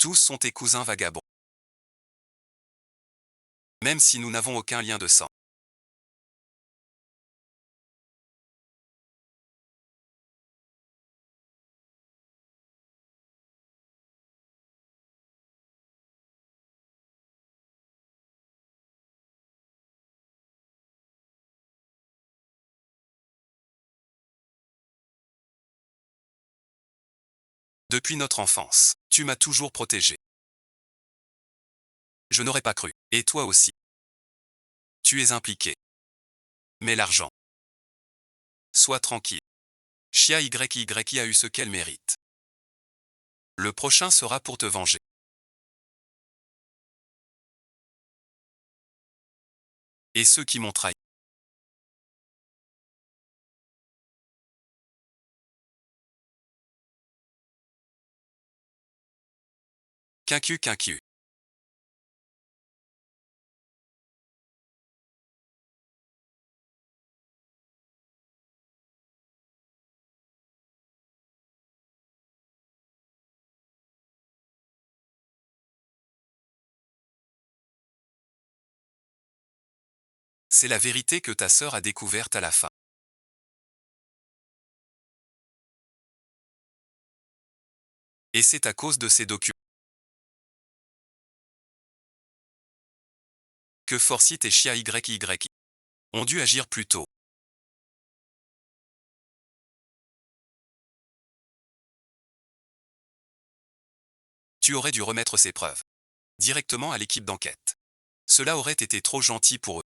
Tous sont tes cousins vagabonds. Même si nous n'avons aucun lien de sang. Depuis notre enfance, tu m'as toujours protégé. Je n'aurais pas cru. Et toi aussi. Tu es impliqué. Mais l'argent. Sois tranquille. Chia YY a eu ce qu'elle mérite. Le prochain sera pour te venger. Et ceux qui m'ont trahi. Qiu. C'est la vérité que ta sœur a découverte à la fin. Et c'est à cause de ces documents que Forsyth et Chia YY ont dû agir plus tôt. Tu aurais dû remettre ces preuves directement à l'équipe d'enquête. Cela aurait été trop gentil pour eux.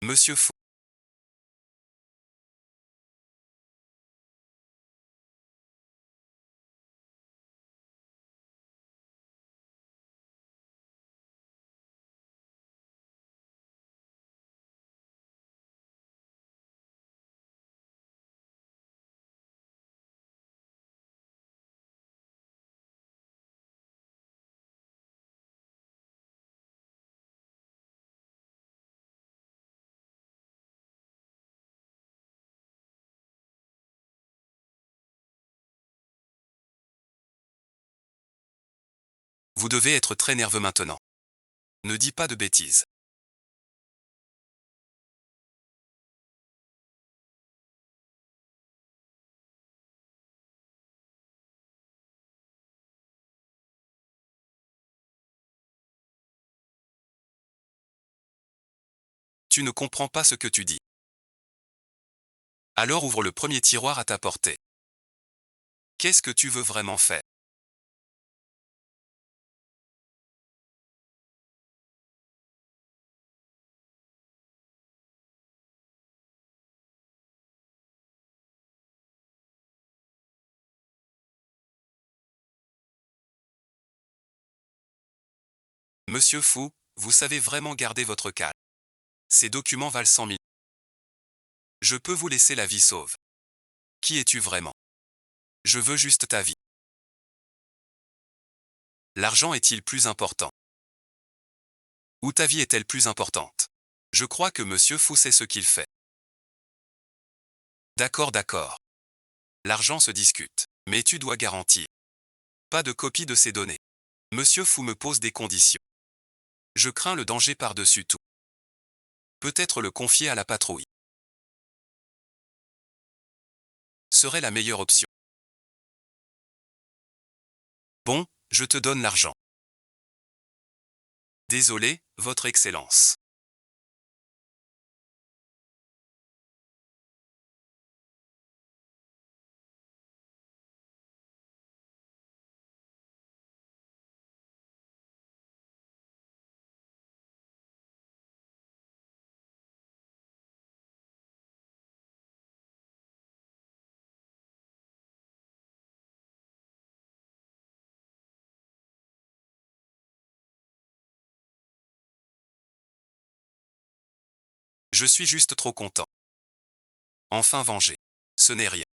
Monsieur Fou. Vous devez être très nerveux maintenant. Ne dis pas de bêtises. Tu ne comprends pas ce que tu dis. Alors ouvre le premier tiroir à ta portée. Qu'est-ce que tu veux vraiment faire? Monsieur Fou, vous savez vraiment garder votre calme. Ces documents valent 100 000. Je peux vous laisser la vie sauve. Qui es-tu vraiment? Je veux juste ta vie. L'argent est-il plus important? Ou ta vie est-elle plus importante? Je crois que Monsieur Fou sait ce qu'il fait. D'accord, d'accord. L'argent se discute. Mais tu dois garantir. Pas de copie de ces données. Monsieur Fou me pose des conditions. Je crains le danger par-dessus tout. Peut-être le confier à la patrouille. Serait la meilleure option. Bon, je te donne l'argent. Désolé, Votre Excellence. Je suis juste trop content. Enfin vengé. Ce n'est rien.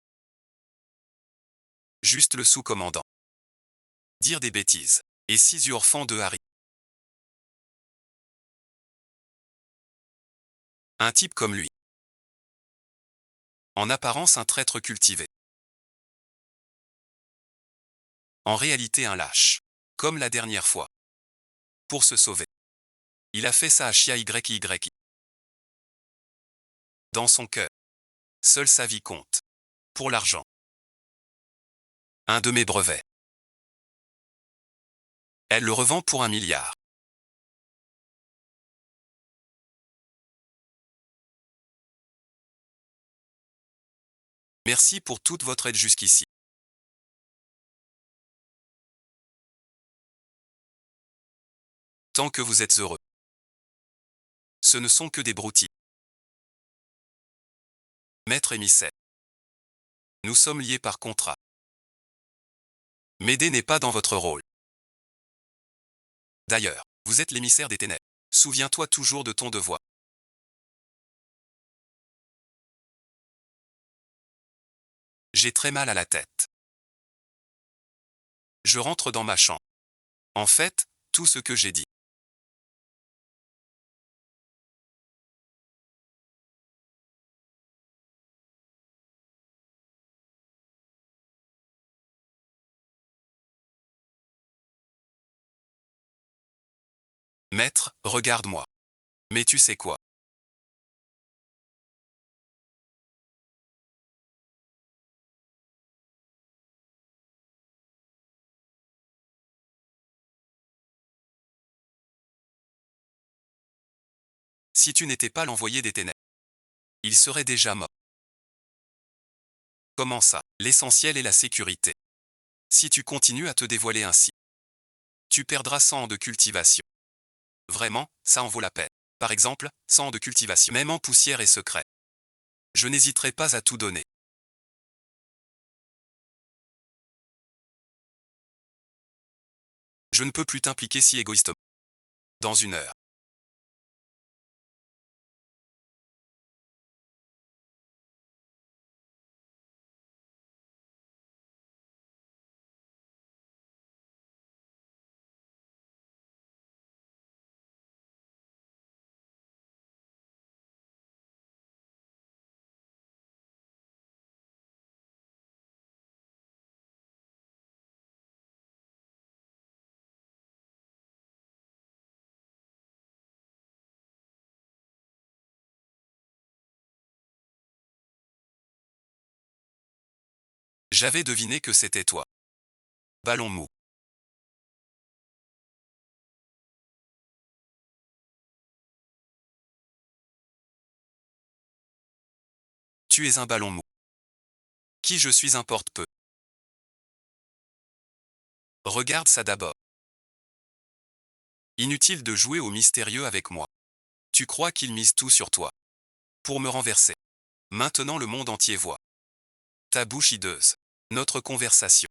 Juste le sous-commandant. Dire des bêtises. Et 6 orphan de Harry. Un type comme lui. En apparence un traître cultivé. En réalité un lâche. Comme la dernière fois. Pour se sauver. Il a fait ça à Chia YY. Dans son cœur. Seule sa vie compte. Pour l'argent. Un de mes brevets. Elle le revend pour 1 milliard. Merci pour toute votre aide jusqu'ici. Tant que vous êtes heureux. Ce ne sont que des broutilles. Maître émissaire. Nous sommes liés par contrat. M'aider n'est pas dans votre rôle. D'ailleurs, vous êtes l'émissaire des ténèbres. Souviens-toi toujours de ton devoir. J'ai très mal à la tête. Je rentre dans ma chambre. En fait, tout ce que j'ai dit. Maître, regarde-moi. Mais tu sais quoi? Si tu n'étais pas l'envoyé des ténèbres, il serait déjà mort. Comment ça? L'essentiel est la sécurité. Si tu continues à te dévoiler ainsi, tu perdras 100 ans de cultivation. Vraiment, ça en vaut la peine. Par exemple, 100 ans de cultivation, même en poussière et secret. Je n'hésiterai pas à tout donner. Je ne peux plus t'impliquer si égoïstement. Dans 1 heure. J'avais deviné que c'était toi. Ballon mou. Tu es un ballon mou. Qui je suis importe peu. Regarde ça d'abord. Inutile de jouer au mystérieux avec moi. Tu crois qu'il mise tout sur toi. Pour me renverser. Maintenant le monde entier voit. Ta bouche hideuse. Notre conversation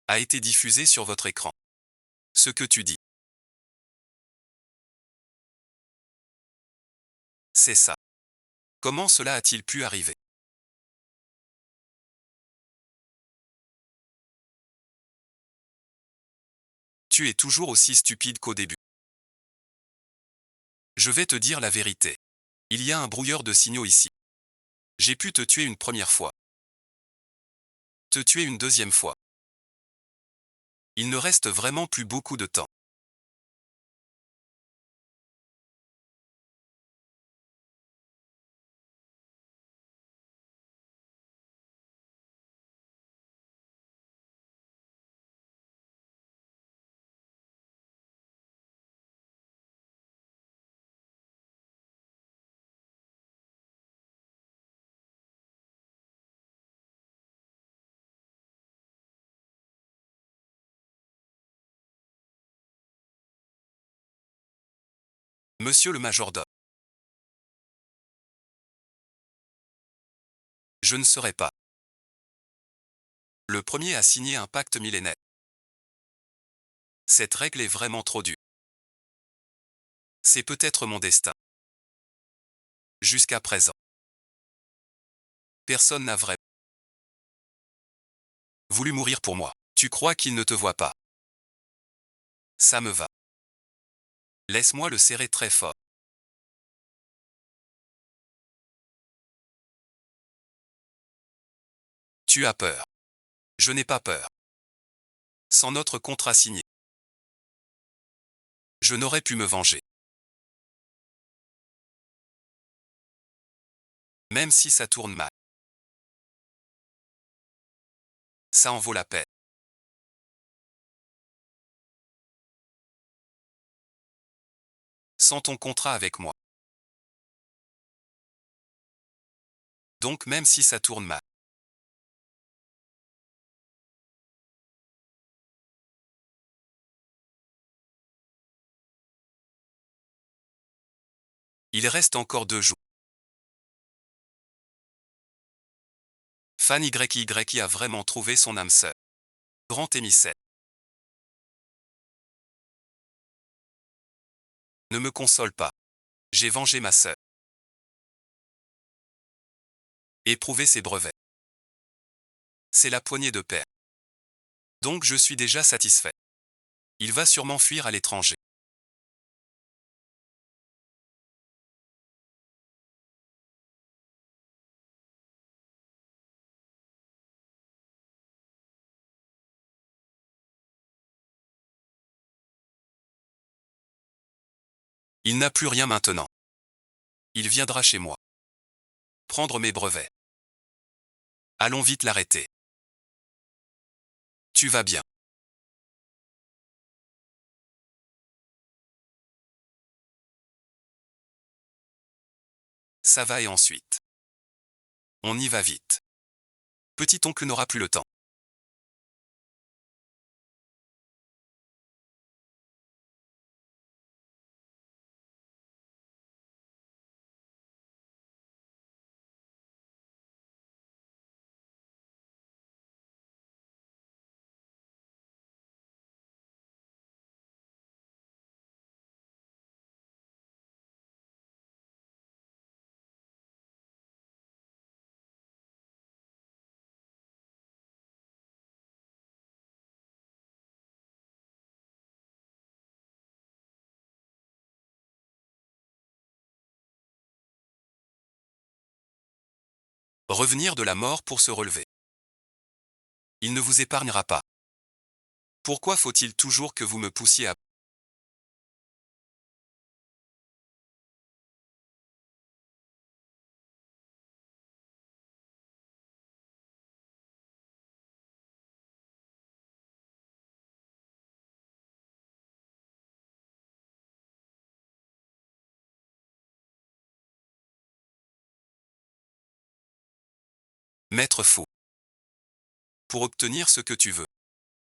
a été diffusée sur votre écran. Ce que tu dis. C'est ça. Comment cela a-t-il pu arriver? Tu es toujours aussi stupide qu'au début. Je vais te dire la vérité. Il y a un brouilleur de signaux ici. J'ai pu te tuer une première fois. Te tuer une deuxième fois. Il ne reste vraiment plus beaucoup de temps. Monsieur le majordome. Je ne serai pas le premier à signer un pacte millénaire. Cette règle est vraiment trop dure. C'est peut-être mon destin. Jusqu'à présent, personne n'a vraiment voulu mourir pour moi. Tu crois qu'il ne te voit pas? Ça me va. Laisse-moi le serrer très fort. Tu as peur. Je n'ai pas peur. Sans notre contrat signé, je n'aurais pu me venger. Même si ça tourne mal. Ça en vaut la peine. Sans ton contrat avec moi. Donc même si ça tourne mal. Il reste encore 2 jours. Fan YY a vraiment trouvé son âme sœur. Grand émissaire. Ne me console pas. J'ai vengé ma sœur. Éprouvé ses brevets. C'est la poignée de paix. Donc je suis déjà satisfait. Il va sûrement fuir à l'étranger. Il n'a plus rien maintenant. Il viendra chez moi. Prendre mes brevets. Allons vite l'arrêter. Tu vas bien. Ça va et ensuite. On y va vite. Petit oncle n'aura plus le temps. Revenir de la mort pour se relever. Il ne vous épargnera pas. Pourquoi faut-il toujours que vous me poussiez à... Mettre fou. Pour obtenir ce que tu veux.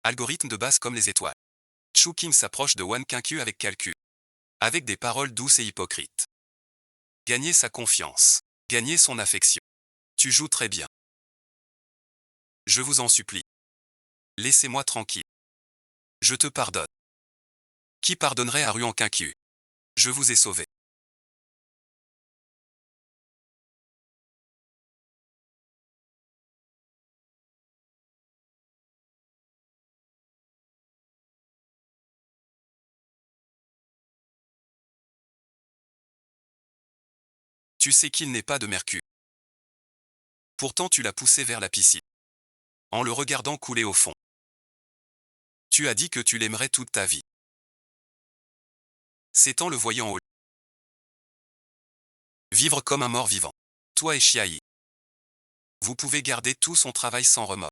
Algorithme de base comme les étoiles. Chu Kim s'approche de Wan Qingqiu avec calcul. Avec des paroles douces et hypocrites. Gagner sa confiance. Gagner son affection. Tu joues très bien. Je vous en supplie. Laissez-moi tranquille. Je te pardonne. Qui pardonnerait à Ruan Qingqiu? Je vous ai sauvé. Tu sais qu'il n'est pas de Mercure. Pourtant tu l'as poussé vers la piscine. En le regardant couler au fond. Tu as dit que tu l'aimerais toute ta vie. C'est en le voyant au vivre comme un mort vivant. Toi et Chiayi. Vous pouvez garder tout son travail sans remords.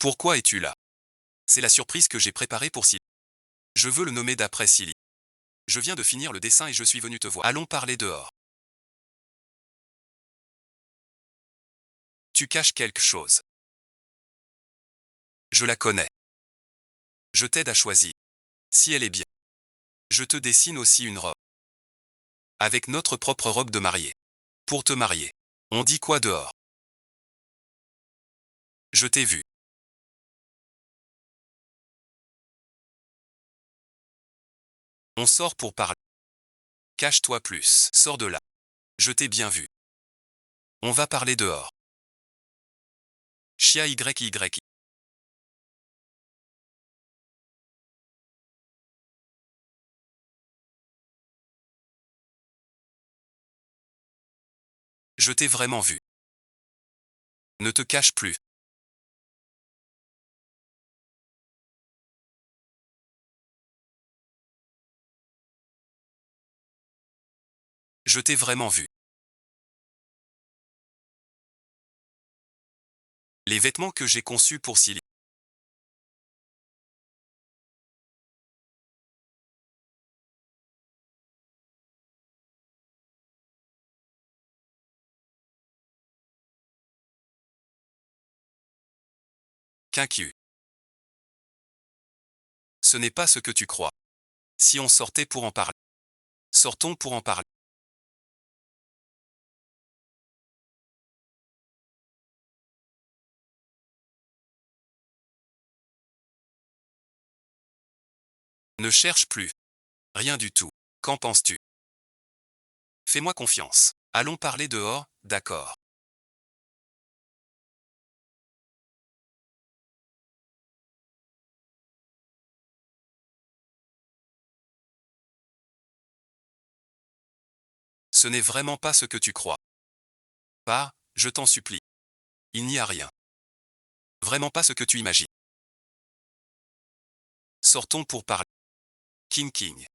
Pourquoi es-tu là? C'est la surprise que j'ai préparée pour Silly. Je veux le nommer d'après Silly. Je viens de finir le dessin et je suis venu te voir. Allons parler dehors. Tu caches quelque chose. Je la connais. Je t'aide à choisir. Si elle est bien. Je te dessine aussi une robe. Avec notre propre robe de mariée. Pour te marier. On dit quoi dehors? Je t'ai vu. On sort pour parler. Cache-toi plus. Sors de là. Je t'ai bien vu. On va parler dehors. Chia YY. Je t'ai vraiment vu. Ne te cache plus. Je t'ai vraiment vu. Les vêtements que j'ai conçus pour Silly. Quinqu. Ce n'est pas ce que tu crois. Si on sortait pour en parler. Sortons pour en parler. Ne cherche plus. Rien du tout. Qu'en penses-tu? Fais-moi confiance. Allons parler dehors, d'accord. Ce n'est vraiment pas ce que tu crois. Pas, je t'en supplie. Il n'y a rien. Vraiment pas ce que tu imagines. Sortons pour parler. King King.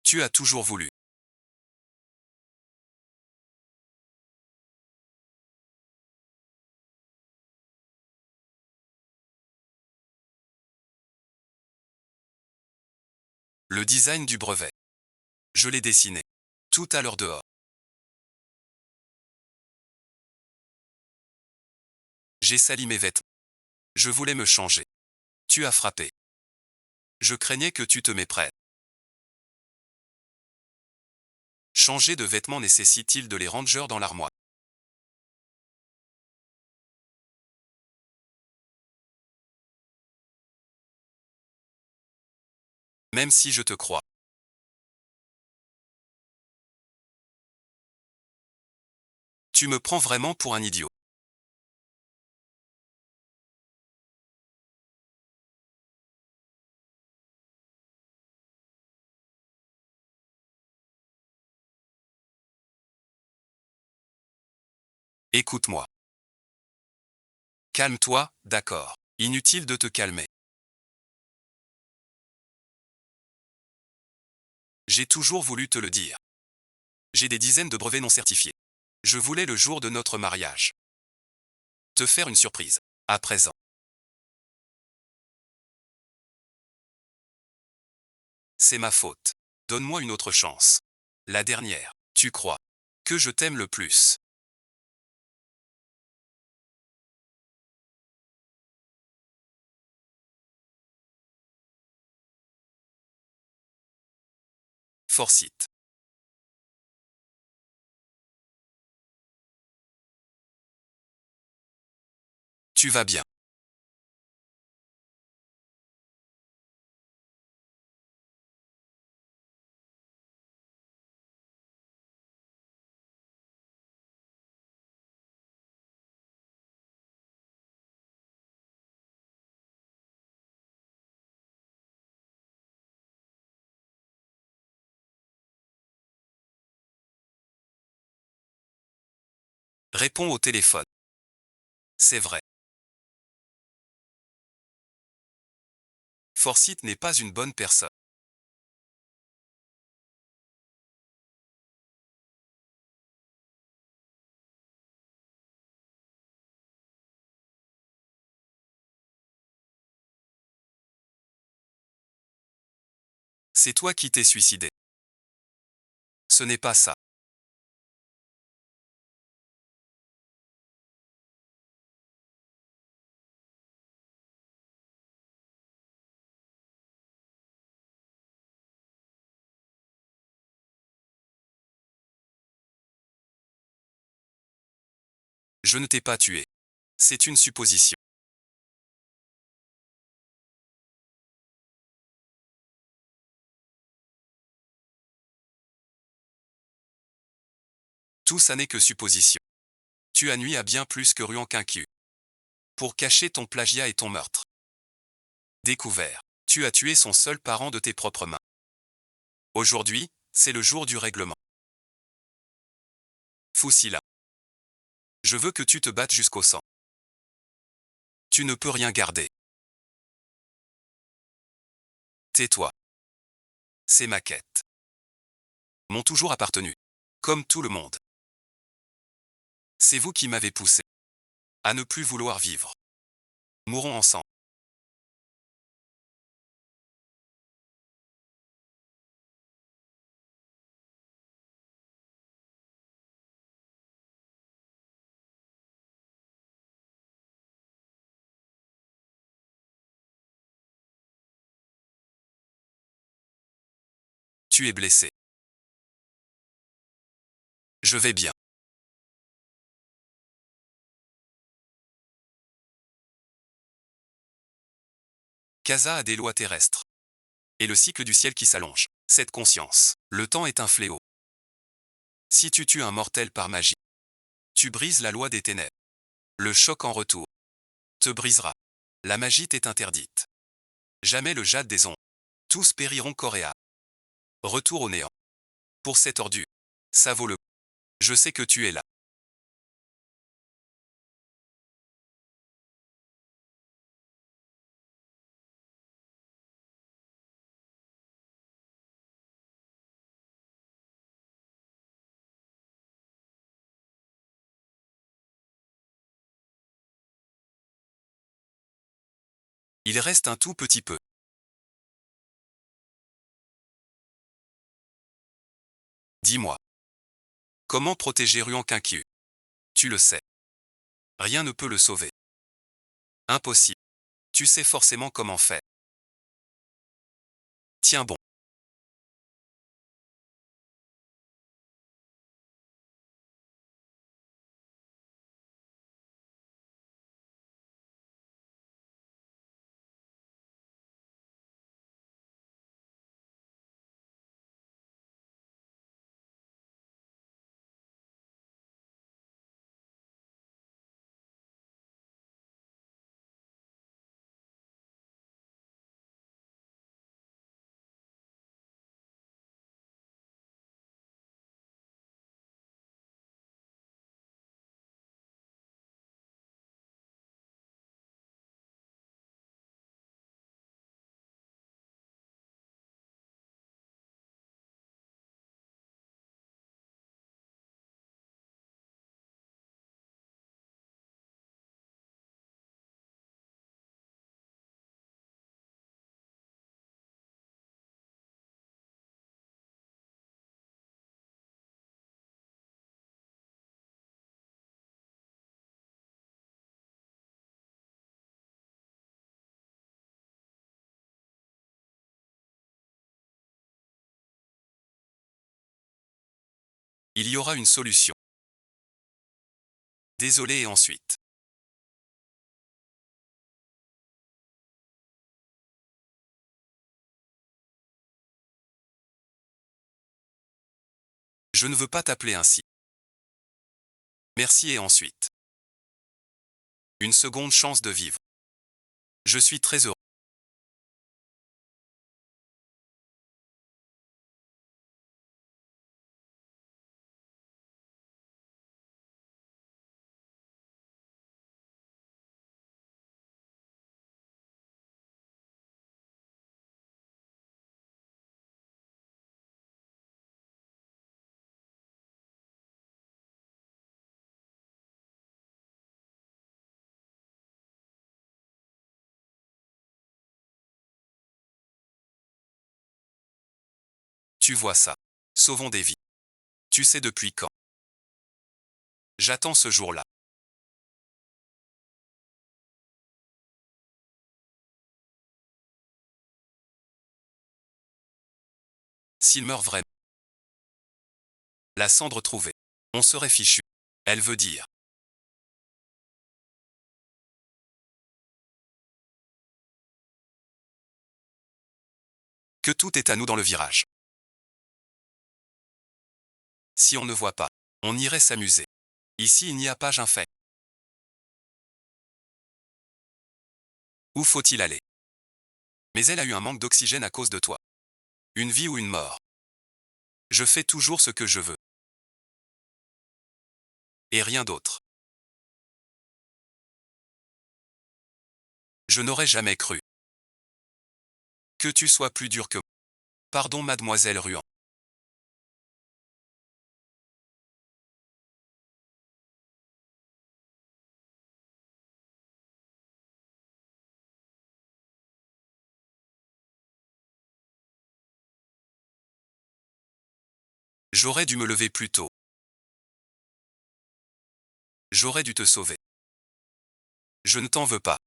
Tu as toujours voulu. Le design du brevet. Je l'ai dessiné. Tout à l'heure dehors. J'ai sali mes vêtements. Je voulais me changer. Tu as frappé. Je craignais que tu te méprennes. Changer de vêtements nécessite-t-il de les ranger dans l'armoire? Même si je te crois. Tu me prends vraiment pour un idiot. Écoute-moi. Calme-toi, d'accord. Inutile de te calmer. J'ai toujours voulu te le dire. J'ai des dizaines de brevets non certifiés. Je voulais le jour de notre mariage. Te faire une surprise. À présent. C'est ma faute. Donne-moi une autre chance. La dernière. Tu crois que je t'aime le plus. Forsyth. Tu vas bien. Réponds au téléphone. C'est vrai. Forsyth n'est pas une bonne personne. C'est toi qui t'es suicidé. Ce n'est pas ça. Je ne t'ai pas tué. C'est une supposition. Tout ça n'est que supposition. Tu as nui à bien plus que Ruan Quincu. Pour cacher ton plagiat et ton meurtre. Découvert. Tu as tué son seul parent de tes propres mains. Aujourd'hui, c'est le jour du règlement. Foussila. Je veux que tu te battes jusqu'au sang. Tu ne peux rien garder. Tais-toi. Ces maquettes m'ont toujours appartenu. Comme tout le monde. C'est vous qui m'avez poussé à ne plus vouloir vivre. Mourons ensemble. Tu es blessé. Je vais bien. Casa a des lois terrestres. Et le cycle du ciel qui s'allonge. Cette conscience. Le temps est un fléau. Si tu tues un mortel par magie, tu brises la loi des ténèbres. Le choc en retour te brisera. La magie t'est interdite. Jamais le jade des ondes. Tous périront corps et âme. Retour au néant. Pour cette ordure. Ça vaut le coup. Je sais que tu es là. Il reste un tout petit peu. Dis-moi. Comment protéger Ruan Quincu? Tu le sais. Rien ne peut le sauver. Impossible. Tu sais forcément comment faire. Tiens bon. Il y aura une solution. Désolé et ensuite. Je ne veux pas t'appeler ainsi. Merci et ensuite. Une seconde chance de vivre. Je suis très heureux. Tu vois ça. Sauvons des vies. Tu sais depuis quand? J'attends ce jour-là. S'il meurt vraiment. La cendre trouvée. On serait fichu. Elle veut dire. Que tout est à nous dans le virage. Si on ne voit pas, on irait s'amuser. Ici il n'y a pas un fait. Où faut-il aller? Mais elle a eu un manque d'oxygène à cause de toi. Une vie ou une mort. Je fais toujours ce que je veux. Et rien d'autre. Je n'aurais jamais cru. Que tu sois plus dur que moi. Pardon mademoiselle Ruan. J'aurais dû me lever plus tôt. J'aurais dû te sauver. Je ne t'en veux pas.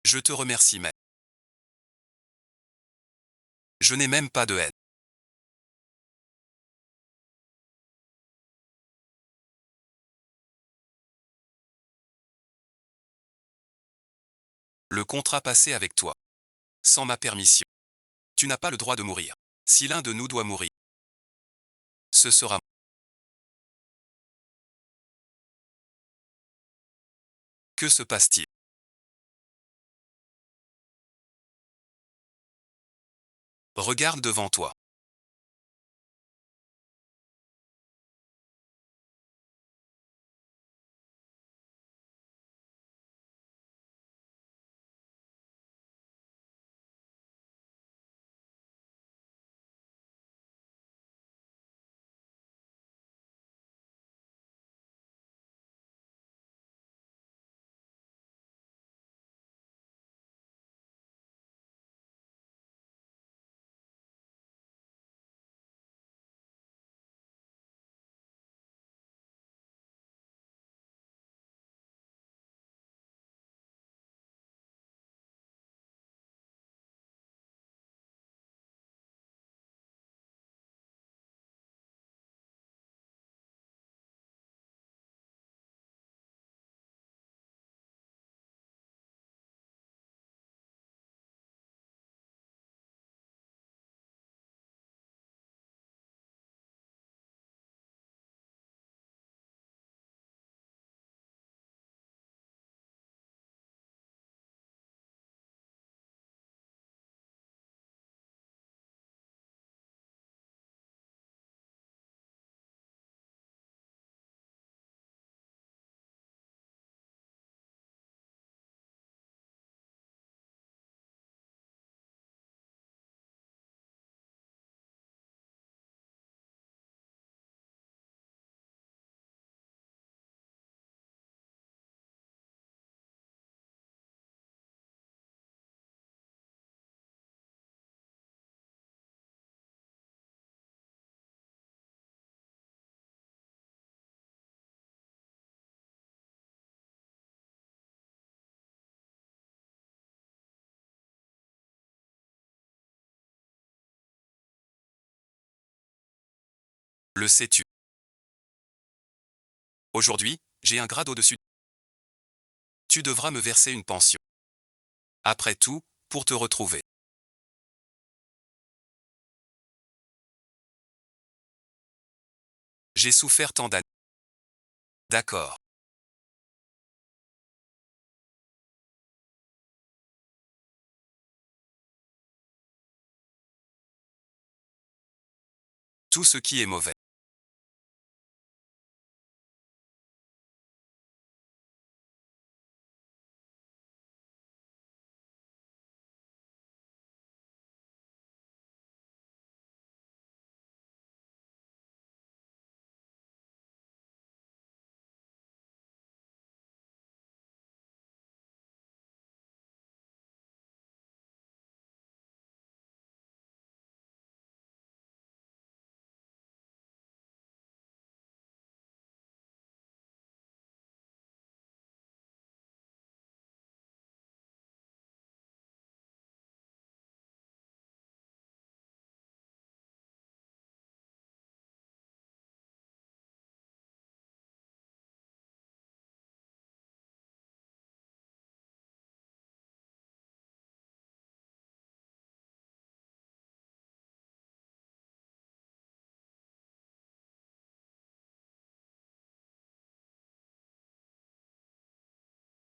Je te remercie mais. Je n'ai même pas de haine. Le contrat passé avec toi. Sans ma permission. Tu n'as pas le droit de mourir. Si l'un de nous doit mourir, ce sera moi. Que se passe-t-il? Regarde devant toi. Le sais-tu? Aujourd'hui, j'ai un grade au-dessus. Tu devras me verser une pension. Après tout, pour te retrouver. J'ai souffert tant d'années. D'accord. Tout ce qui est mauvais.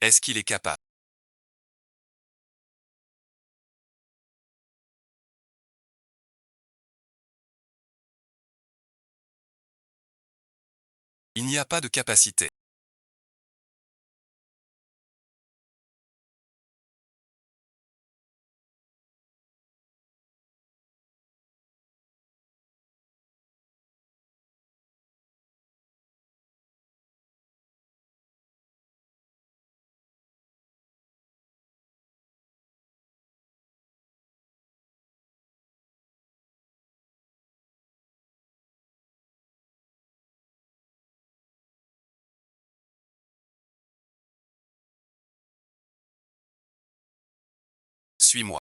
Est-ce qu'il est capable? Il n'y a pas de capacité. Suis-moi.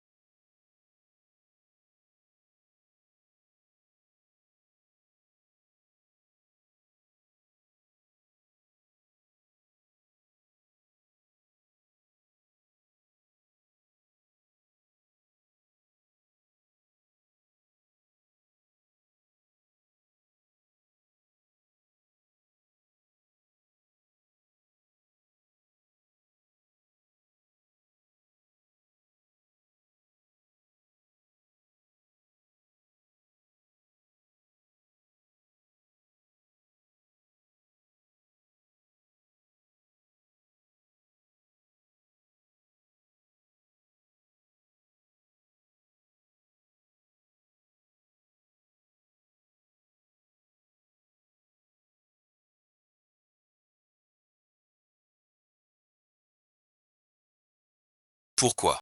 Pourquoi?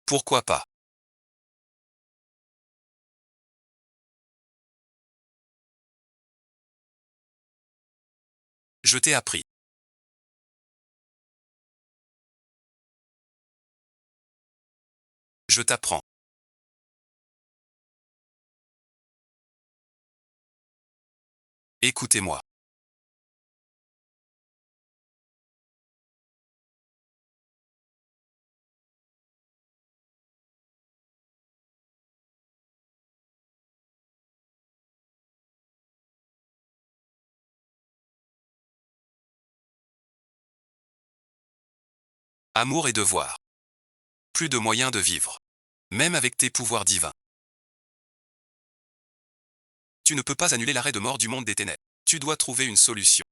Pourquoi pas? Je t'ai appris. Je t'apprends. Écoutez-moi. Amour et devoir. Plus de moyens de vivre. Même avec tes pouvoirs divins. Tu ne peux pas annuler l'arrêt de mort du monde des ténèbres. Tu dois trouver une solution.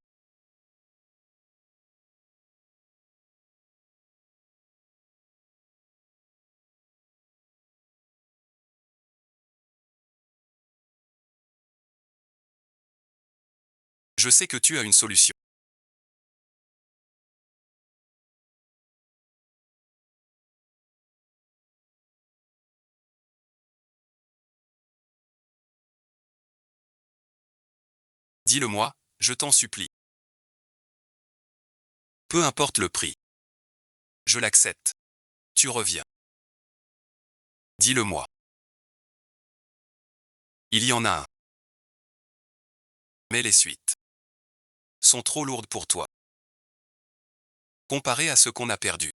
Je sais que tu as une solution. Dis-le-moi, je t'en supplie. Peu importe le prix. Je l'accepte. Tu reviens. Dis-le-moi. Il y en a un. Mais les suites sont trop lourdes pour toi. Comparé à ce qu'on a perdu.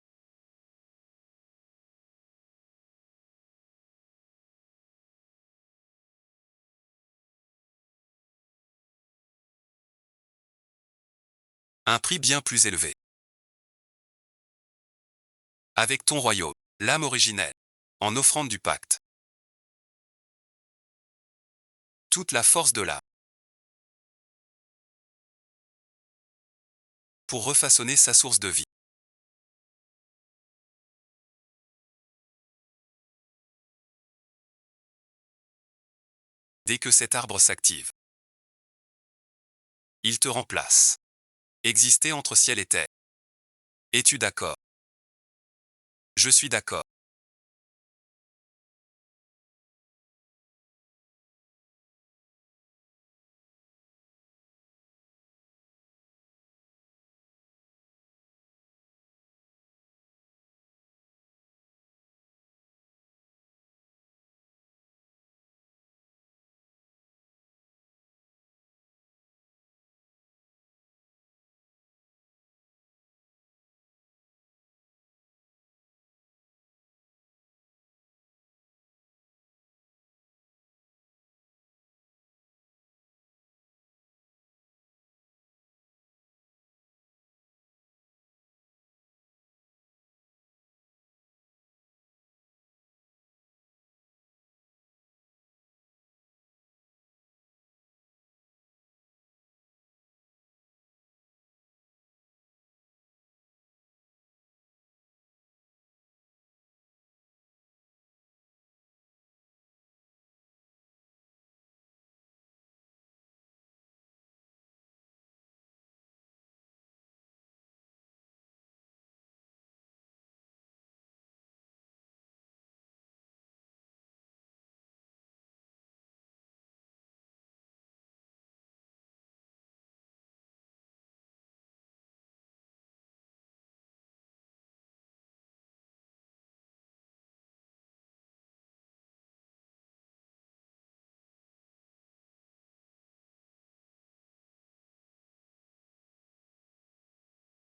Un prix bien plus élevé. Avec ton royaume, l'âme originelle, en offrande du pacte. Toute la force de l'âme. Pour refaçonner sa source de vie. Dès que cet arbre s'active, il te remplace. Exister entre ciel et terre. Es-tu d'accord? Je suis d'accord.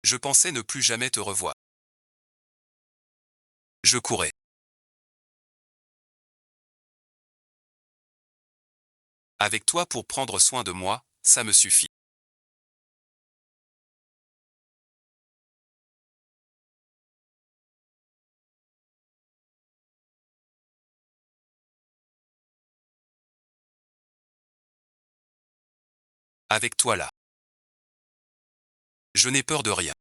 Je pensais ne plus jamais te revoir. Je courais. Avec toi pour prendre soin de moi, ça me suffit. Avec toi là. Je n'ai peur de rien.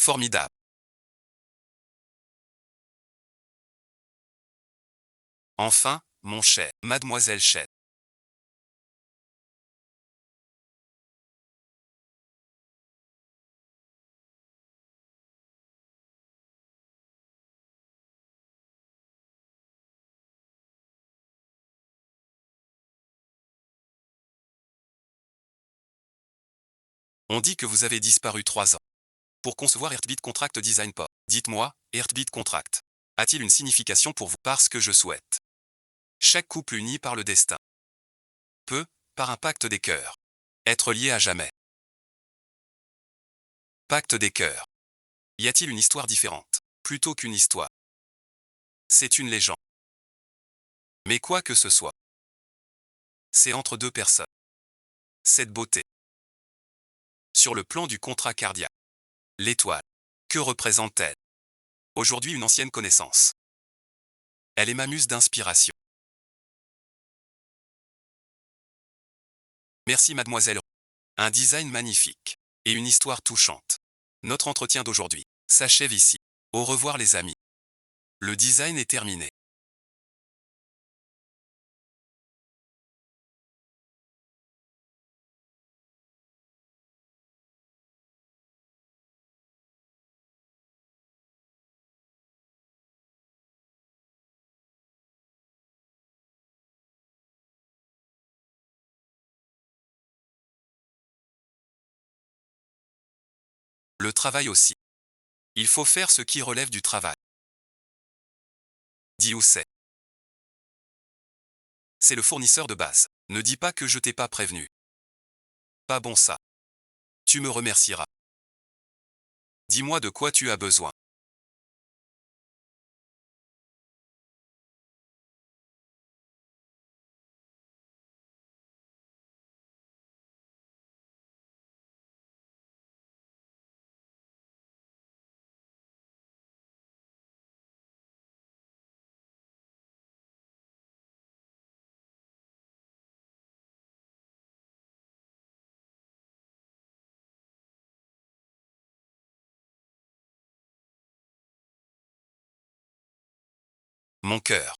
Formidable. Enfin, mon cher, mademoiselle Chen. On dit que vous avez disparu 3 ans. Pour concevoir Heartbeat Contract Design pas. Dites-moi, Heartbeat Contract a-t-il une signification pour vous? Parce que je souhaite. Chaque couple uni par le destin peut, par un pacte des cœurs, être lié à jamais. Pacte des cœurs. Y a-t-il une histoire différente? Plutôt qu'une histoire. C'est une légende. Mais quoi que ce soit, c'est entre deux personnes. Cette beauté. Sur le plan du contrat cardiaque. L'étoile. Que représente-t-elle? Aujourd'hui une ancienne connaissance. Elle est ma muse d'inspiration. Merci mademoiselle. Un design magnifique. Et une histoire touchante. Notre entretien d'aujourd'hui s'achève ici. Au revoir les amis. Le design est terminé. Le travail aussi. Il faut faire ce qui relève du travail. Dis où c'est. C'est le fournisseur de base. Ne dis pas que je t'ai pas prévenu. Pas bon ça. Tu me remercieras. Dis-moi de quoi tu as besoin. Mon cœur.